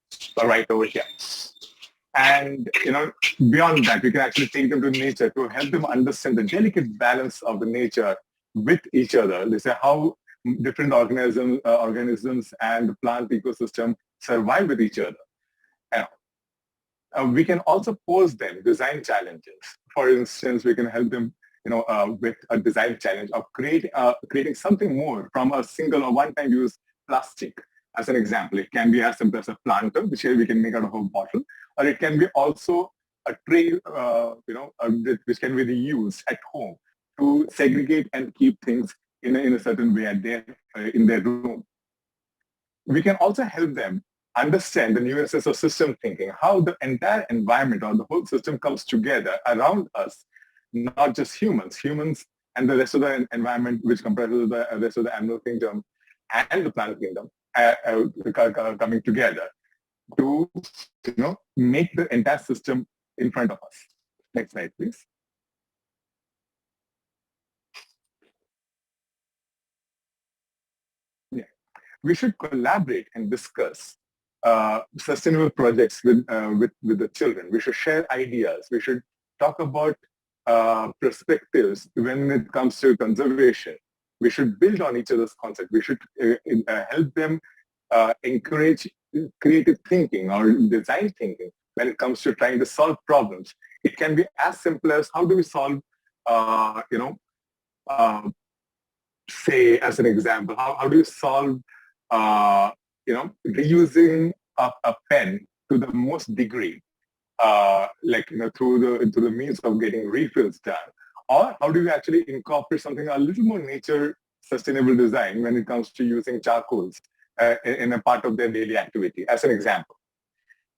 right over here? And, beyond that, we can actually take them to nature to help them understand the delicate balance of the nature with each other. They say how different organisms and the plant ecosystem survive with each other. We can also pose them design challenges. For instance, we can help them, with a design challenge of creating something more from a single or one-time use plastic. As an example, it can be as simple as a planter, which we can make out of a bottle, or it can be also a tray, which can be reused at home to segregate and keep things in a certain way in their room. We can also help them understand the nuances of system thinking, how the entire environment or the whole system comes together around us, not just humans and the rest of the environment, which comprises the rest of the animal kingdom and the plant kingdom coming together to make the entire system in front of us. Next slide, please. Yeah. We should collaborate and discuss sustainable projects with the children. We should share ideas. We should talk about perspectives when it comes to conservation. We should build on each other's concepts. We should help them encourage creative thinking or design thinking when it comes to trying to solve problems. It can be as simple as how do we solve, say as an example, how do you solve, reusing a pen to the most degree, through the means of getting refills done, or how do you actually incorporate something a little more nature sustainable design when it comes to using charcoals in a part of their daily activity. As an example,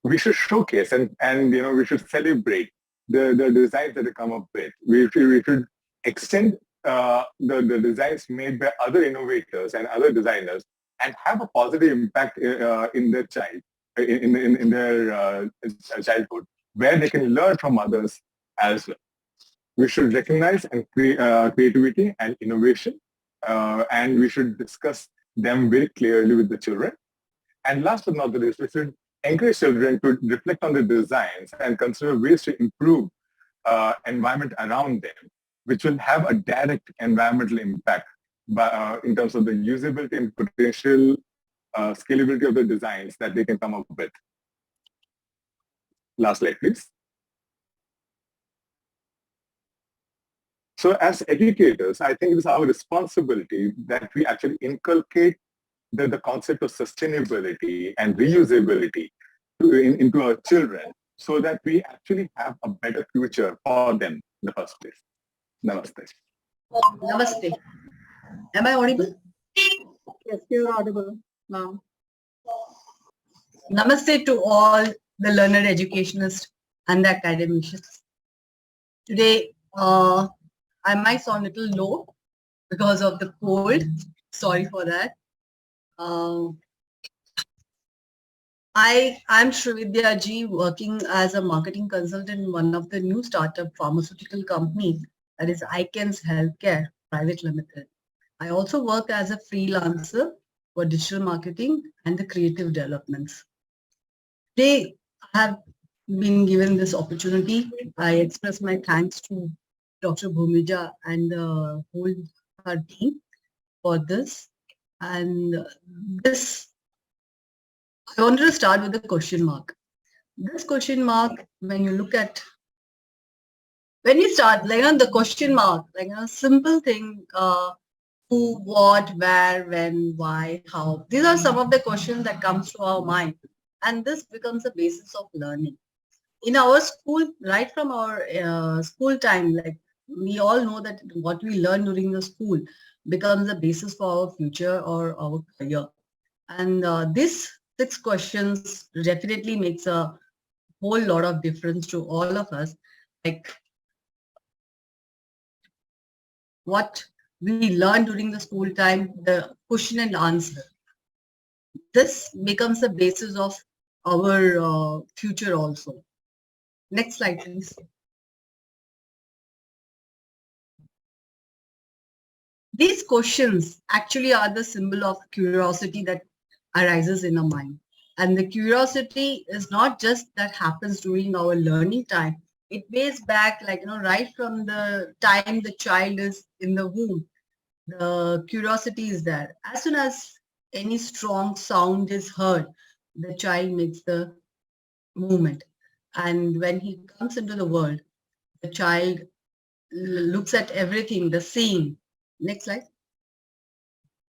we should showcase and we should celebrate the designs that they come up with. We should extend the designs made by other innovators and other designers and have a positive impact in their child, in their childhood, where they can learn from others as well. We should recognize and creativity and innovation, and we should discuss them very clearly with the children. And last but not the least, we should encourage children to reflect on the designs and consider ways to improve environment around them, which will have a direct environmental impact in terms of the usability and potential scalability of the designs that they can come up with. Last slide, please. So as educators, I think it is our responsibility that we actually inculcate the concept of sustainability and reusability into our children so that we actually have a better future for them in the first place. Namaste. Namaste. Am I audible? Yes, you're audible now. Namaste to all the learned educationists and the academicians. Today, I might sound a little low because of the cold. Sorry for that. I'm Srividya Ji, working as a marketing consultant in one of the new startup pharmaceutical companies, that is Icons Healthcare Private Limited. I also work as a freelancer for digital marketing and the creative developments. Today, I have been given this opportunity. I express my thanks to Dr. Bhumija and the whole her team for this. And this, I wanted to start with a question mark. This question mark, when you look at, when you start, the question mark, a simple thing, who, what, where, when, why, how. These are some of the questions that comes to our mind. And this becomes the basis of learning. In our school, right from our school time, like we all know that what we learn during the school becomes the basis for our future or our career. And this 6 questions definitely makes a whole lot of difference to all of us. Like what we learn during the school time, the question and answer. This becomes the basis of our future also. Next slide, please. These questions actually are the symbol of curiosity that arises in our mind. And the curiosity is not just that happens during our learning time. It goes back, like, right from the time the child is in the womb. The curiosity is there. As soon as any strong sound is heard, the child makes the movement. And when he comes into the world, the child looks at everything, the seeing. Next slide.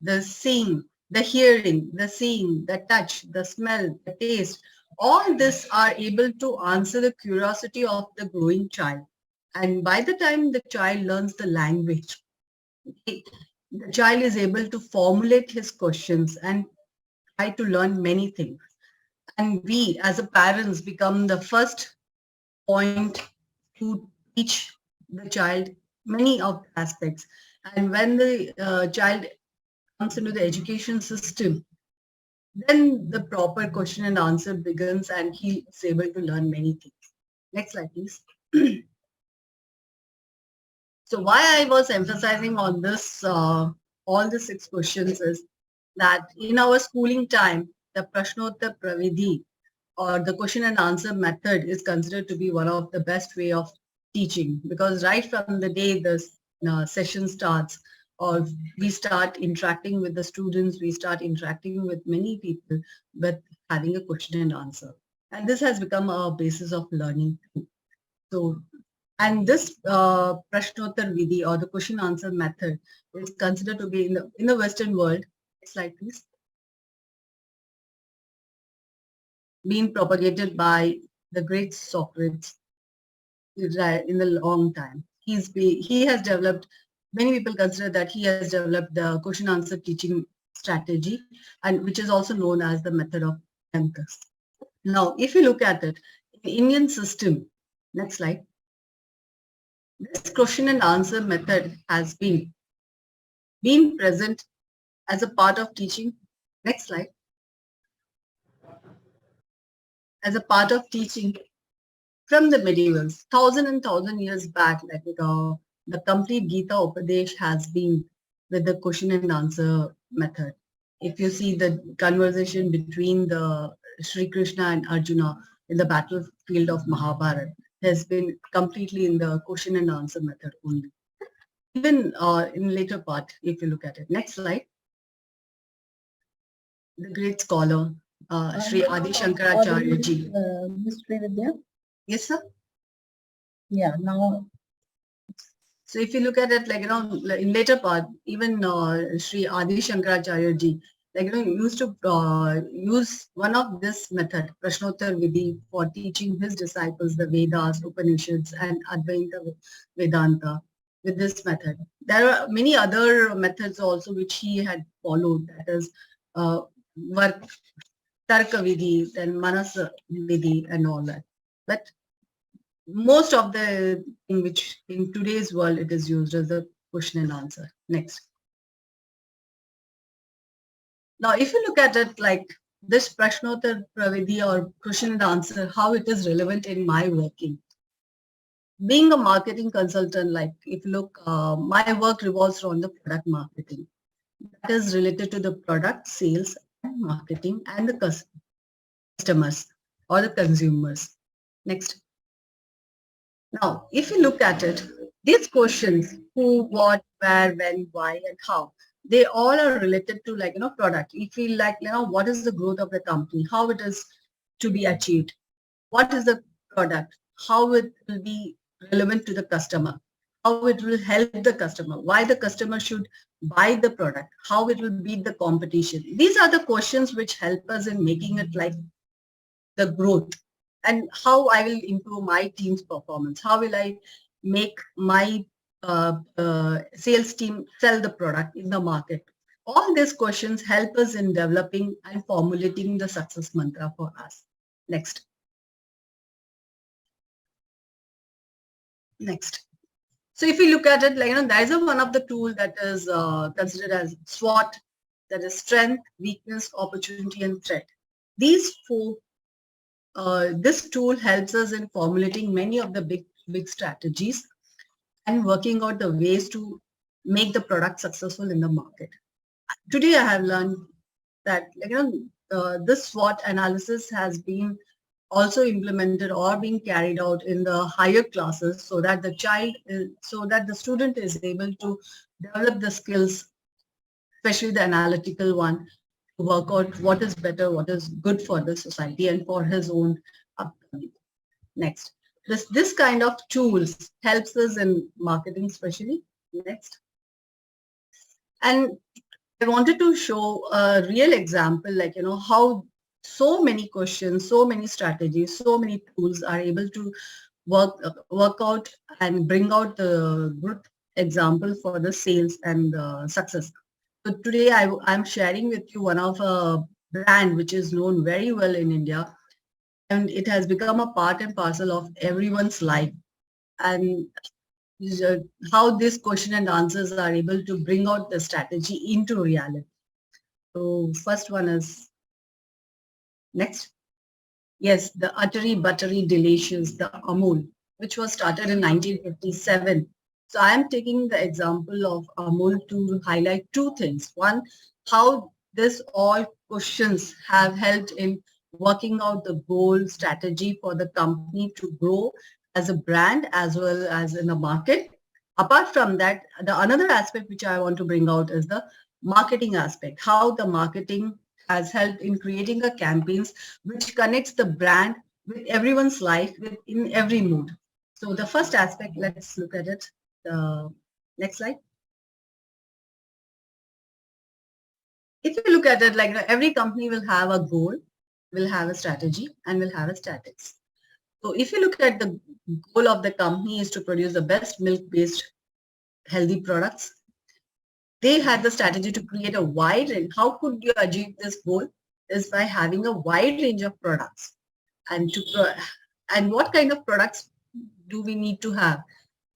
The seeing, the hearing, the seeing, the touch, the smell, the taste, all this are able to answer the curiosity of the growing child. And by the time the child learns the language, the child is able to formulate his questions and try to learn many things. And we as a parents become the first point to teach the child many of the aspects. And when the child comes into the education system, then the proper question and answer begins and he is able to learn many things. Next slide, please. So why I was emphasizing on this, all the 6 questions is that in our schooling time, the Prashnottar Pravidhi or the question and answer method is considered to be one of the best way of teaching, because right from the day the session starts, or we start interacting with the students, we start interacting with many people, but having a question and answer. And this has become a basis of learning. So, and this Prashnottar Vidhi or the question answer method is considered to be in the Western world. Next slide, please. Being propagated by the great Socrates in the long time. He has developed, many people consider that he has developed the question answer teaching strategy, and which is also known as the method of Anchors. Now, if you look at it, in the Indian system, next slide, this question and answer method has been present as a part of teaching. Next slide. As a part of teaching from the medievals, thousand years back, like the complete Gita Upadesh has been with the question and answer method. If you see the conversation between the Sri Krishna and Arjuna in the battlefield of Mahabharata, has been completely in the question and answer method only. Even in later part, if you look at it. Next slide. The great scholar, Sri Adi Shankaracharya ji. Ms. Vidya? Yes, sir. Yeah, now. So if you look at it, like, in later part, even Sri Adi Shankaracharya ji, like, used to use one of this method, Prashnottar Vidhi, for teaching his disciples the Vedas, Upanishads, and Advaita Vedanta with this method. There are many other methods also which he had followed, that is Tarka Vidhi, then Manas Vidhi, and all that. But most of the thing which in today's world it is used as a question and answer. Next. Now, if you look at it like this Prashnottar Pravidhi or question and answer, how it is relevant in my working. Being a marketing consultant, like if you look, my work revolves around the product marketing. That is related to the product sales and marketing and the customers or the consumers. Next. Now, if you look at it, these questions, who, what, where, when, why, and how, they all are related to, like, product. If we like, what is the growth of the company, how it is to be achieved, what is the product, how it will be relevant to the customer, how it will help the customer, why the customer should buy the product, how it will beat the competition. These are the questions which help us in making it like the growth, and how I will improve my team's performance. How will I make my sales team sell the product in the market? All these questions help us in developing and formulating the success mantra for us. Next. Next. So if you look at it, like, there is one of the tool that is considered as SWOT, that is strength, weakness, opportunity, and threat. These four, this tool helps us in formulating many of the big strategies and working out the ways to make the product successful in the market. Today, I have learned that, this SWOT analysis has been also implemented or being carried out in the higher classes, so that the student is able to develop the skills, especially the analytical one, to work out what is better, what is good for the society and for his own upcoming. Next. This kind of tools helps us in marketing, especially. Next. And I wanted to show a real example, like, how so many questions, so many strategies, so many tools are able to work out and bring out the good example for the sales and success. So today I'm sharing with you one of a brand which is known very well in India, and it has become a part and parcel of everyone's life. And how this question and answers are able to bring out the strategy into reality. So first one is, next. Yes, the uttery buttery delicious, the Amul, which was started in 1957. So I am taking the example of Amul to highlight two things. One, how this all questions have helped in working out the goal strategy for the company to grow as a brand as well as in the market. Apart from that, the another aspect which I want to bring out is the marketing aspect, how the marketing has helped in creating a campaigns which connects the brand with everyone's life in every mood. So the first aspect, let's look at it. Next slide. If you look at it, like, every company will have a goal, will have a strategy, and will have a statics. So if you look at the goal of the company is to produce the best milk-based healthy products, they had the strategy to create a wide range. How could you achieve this goal? Is by having a wide range of products. And what kind of products do we need to have?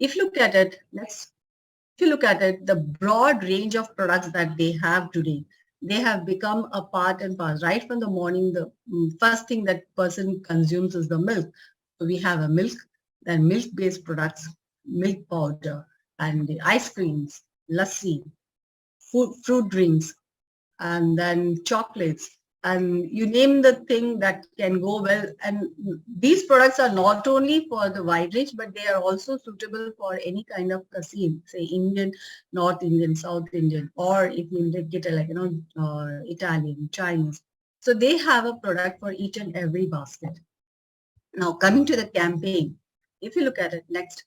If you look at it, next. If you look at it, the broad range of products that they have today, they have become a part and parcel. Right from the morning, the first thing that person consumes is the milk. So we have a milk, then milk-based products, milk powder, and the ice creams, lassi, fruit drinks, and then chocolates, and you name the thing that can go well. And these products are not only for the wide range, but they are also suitable for any kind of cuisine, say Indian, North Indian, South Indian, or if you get Italian, Chinese. So they have a product for each and every basket. Now coming to the campaign, if you look at it, next.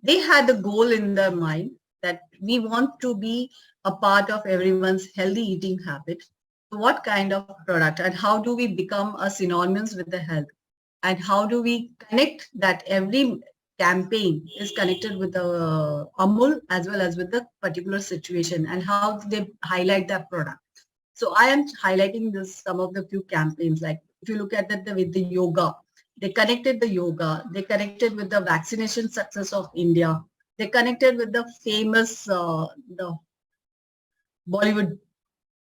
They had the goal in their mind that we want to be a part of everyone's healthy eating habit. So what kind of product and how do we become a synonymous with the health? And how do we connect that every campaign is connected with the Amul as well as with the particular situation, and how do they highlight that product? So I am highlighting some of the few campaigns. Like if you look at it with the yoga, they connected the yoga, they connected with the vaccination success of India, they connected with the famous, the Bollywood,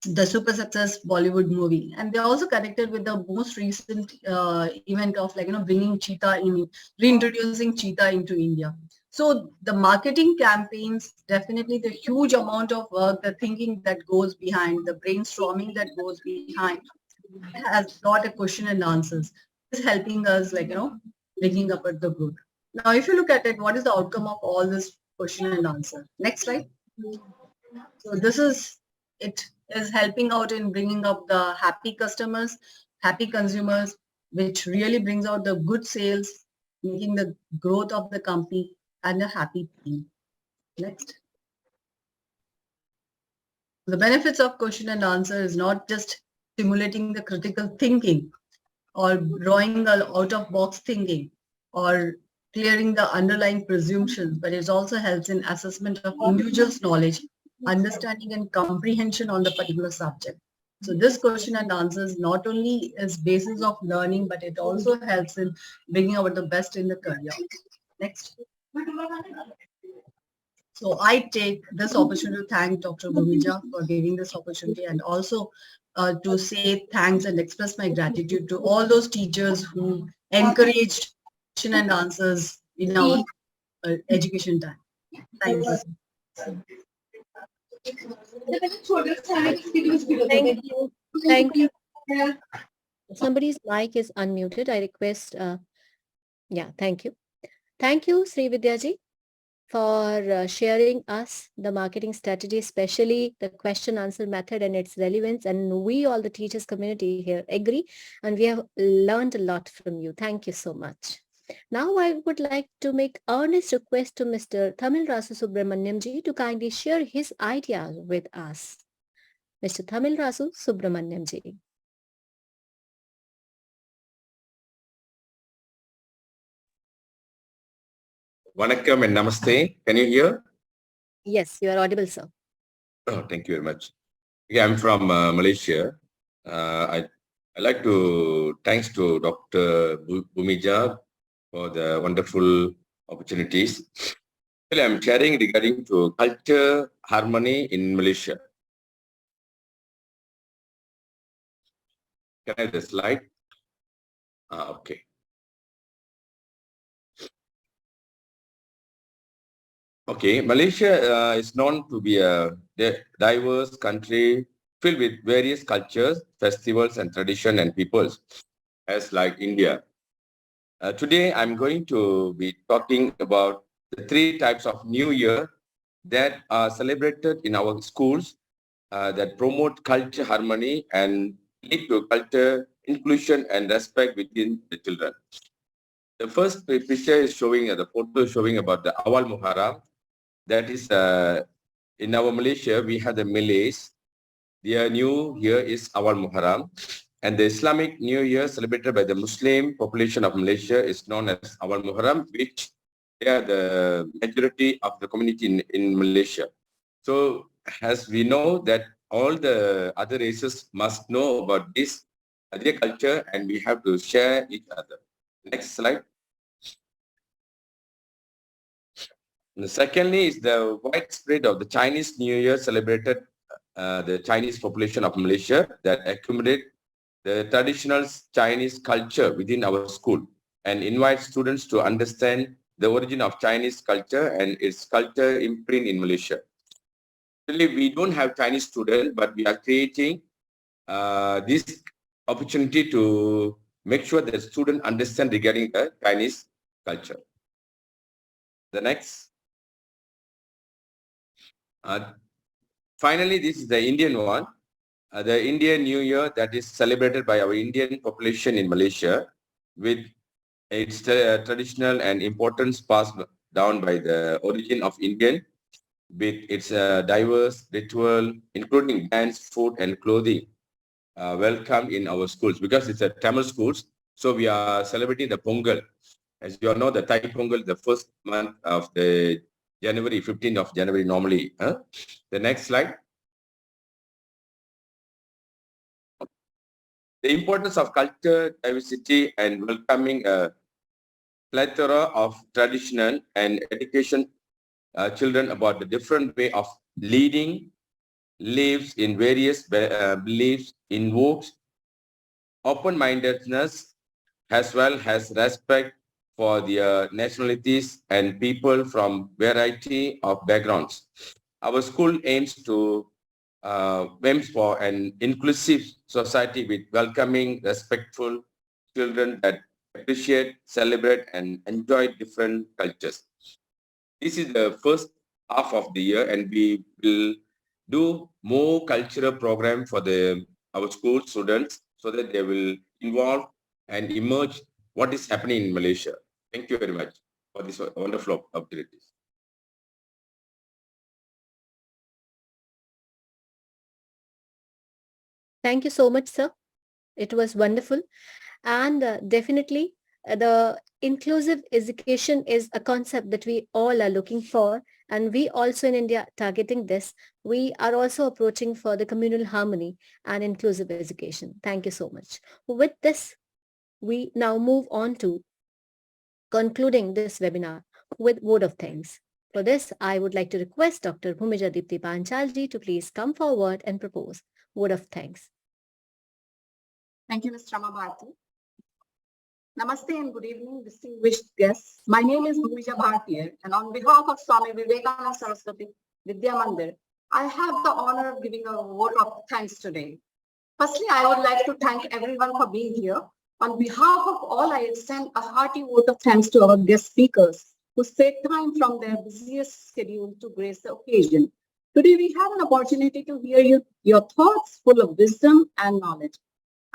the super success Bollywood movie. And they also connected with the most recent event of bringing cheetah in, reintroducing cheetah into India. So the marketing campaigns, definitely the huge amount of work, the thinking that goes behind, the brainstorming that goes behind, has got a question and answers. Is helping us bringing up at the group. Now, if you look at it, what is the outcome of all this question and answer? Next slide. So this is, it is helping out in bringing up the happy customers, happy consumers, which really brings out the good sales, making the growth of the company and a happy team. Next. The benefits of question and answer is not just stimulating the critical thinking, or drawing out of box thinking, or clearing the underlying presumptions, but it also helps in assessment of individual's knowledge, understanding and comprehension on the particular subject. So this question and answers not only is basis of learning, but it also helps in bringing out the best in the career. Next. So I take this opportunity to thank Dr. Bhumija for giving this opportunity, and also to say thanks and express my gratitude to all those teachers who encouraged question and answers in our education time. Thank you. Thank you. Thank you. Somebody's mic is unmuted. I request, yeah, thank you. Thank you, Sri Vidyaji, for sharing us the marketing strategy, especially the question answer method and its relevance. And we, all the teachers community here, agree, and we have learned a lot from you. Thank you so much. Now I would like to make earnest request to Mr. Thamil Rasu Subramanyam ji to kindly share his ideas with us. Mr. Thamil Rasu Subramanyam ji. Vanakkam and namaste. Can you hear? Yes, you are audible, sir. Oh, thank you very much. Yeah, I'm from Malaysia. I like to thanks to Dr. Bhumija for the wonderful opportunities. I'm sharing regarding to culture harmony in Malaysia. Can I have the slide? Okay. Okay, Malaysia is known to be a diverse country filled with various cultures, festivals, and tradition and peoples, as like India. Today, I'm going to be talking about the 3 types of New Year that are celebrated in our schools that promote culture harmony and lead to culture inclusion and respect within the children. The first picture is showing, the photo is showing about the Awal Muharram. That is, in our Malaysia, we have the Malays. Their New Year is Awal Muharram. And the Islamic New Year celebrated by the Muslim population of Malaysia is known as Awal Muharram, which they are the majority of the community in Malaysia. So as we know that all the other races must know about this, their culture, and we have to share each other. Next slide. And secondly is the widespread of the Chinese New Year celebrated the Chinese population of Malaysia that accumulate the traditional Chinese culture within our school and invite students to understand the origin of Chinese culture and its culture imprint in Malaysia. Actually, we don't have Chinese students, but we are creating this opportunity to make sure that students understand regarding the Chinese culture. The next. Finally, this is the Indian one. The Indian New Year that is celebrated by our Indian population in Malaysia with its traditional and importance passed down by the origin of Indian with its diverse ritual, including dance, food, and clothing, welcome in our schools because it's a Tamil schools. So we are celebrating the Pongal. As you all know, the Thai Pongal, the first month of the January, 15th of January normally. The next slide. The importance of culture, diversity, and welcoming a plethora of traditional and education children about the different way of leading lives in various beliefs, invokes open-mindedness as well as respect for their nationalities and people from variety of backgrounds. Our school aims for an inclusive society with welcoming, respectful children that appreciate, celebrate, and enjoy different cultures. This is the first half of the year, and we will do more cultural program for our school students so that they will involve and emerge what is happening in Malaysia. Thank you very much for this wonderful opportunities. Thank you so much, sir. It was wonderful. And definitely, the inclusive education is a concept that we all are looking for. And we also in India targeting this. We are also approaching for the communal harmony and inclusive education. Thank you so much. With this, we now move on to concluding this webinar with word of thanks. For this, I would like to request Dr. Bhumija Deepti Panchalji to please come forward and propose word of thanks. Thank you, Ms. Rama Bharti. Namaste and good evening, distinguished guests. My name is Bhumija Bharti, and on behalf of Swami Vivekananda Saraswati Vidya Mandir, I have the honor of giving a vote of thanks today. Firstly, I would like to thank everyone for being here. On behalf of all, I extend a hearty vote of thanks to our guest speakers who spare time from their busiest schedule to grace the occasion. Today, we have an opportunity to hear your thoughts full of wisdom and knowledge.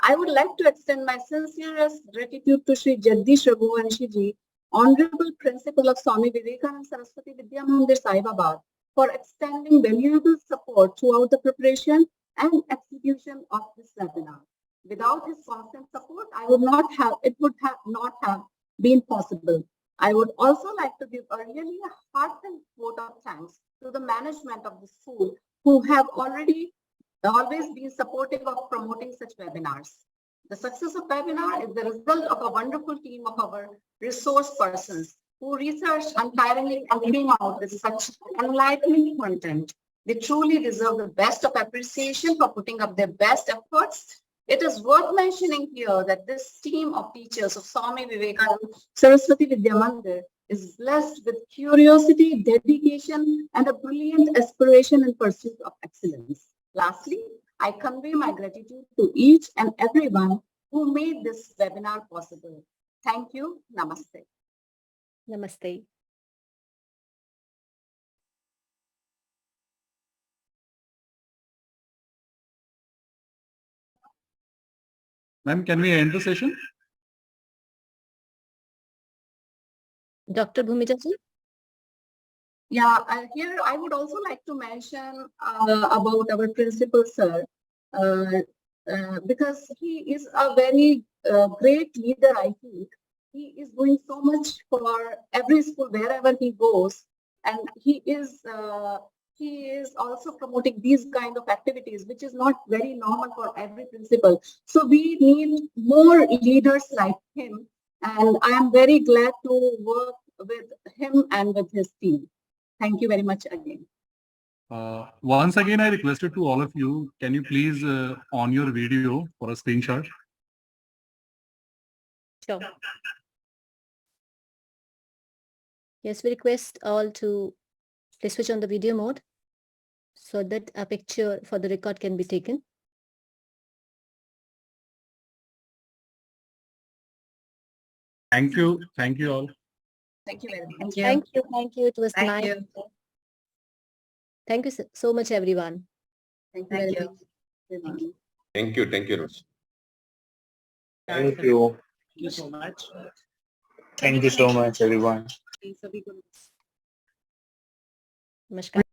I would like to extend my sincerest gratitude to Sri Jagdish Raghuvanshi Ji, Honorable Principal of Swami Vivekananda Saraswati Vidya Mandir Sahibabad, for extending valuable support throughout the preparation and execution of this webinar. Without his constant support, it would not have been possible. I would also like to give a really heartfelt vote of thanks to the management of the school who have always been supportive of promoting such webinars. The success of webinar is the result of a wonderful team of our resource persons who research untiringly and came out with such enlightening content. They truly deserve the best of appreciation for putting up their best efforts. It is worth mentioning here that this team of teachers of Swami Vivekananda Saraswati Vidya Mandir is blessed with curiosity, dedication, and a brilliant aspiration in pursuit of excellence. Lastly, I convey my gratitude to each and everyone who made this webinar possible. Thank you. Namaste. Namaste. Ma'am, can we end the session? Dr. Bhumija Ji? Yeah, here I would also like to mention about our principal, sir, because he is a very great leader, I think. He is doing so much for every school wherever he goes, and he is also promoting these kind of activities, which is not very normal for every principal. So we need more leaders like him, and I am very glad to work with him and with his team. Thank you very much again. Once again, I requested to all of you, can you please on your video for a screenshot? Sure. Yes, we request all to please switch on the video mode so that a picture for the record can be taken. Thank you. Thank you all. Thank you very much. Thank you. Thank you. It was Thank nice. you. Thank you so much, everyone. Thank you Thank very you. much, everyone. Thank you. Thank you, Rose. Thank you so much. Thank you so much, everyone. Namaskar.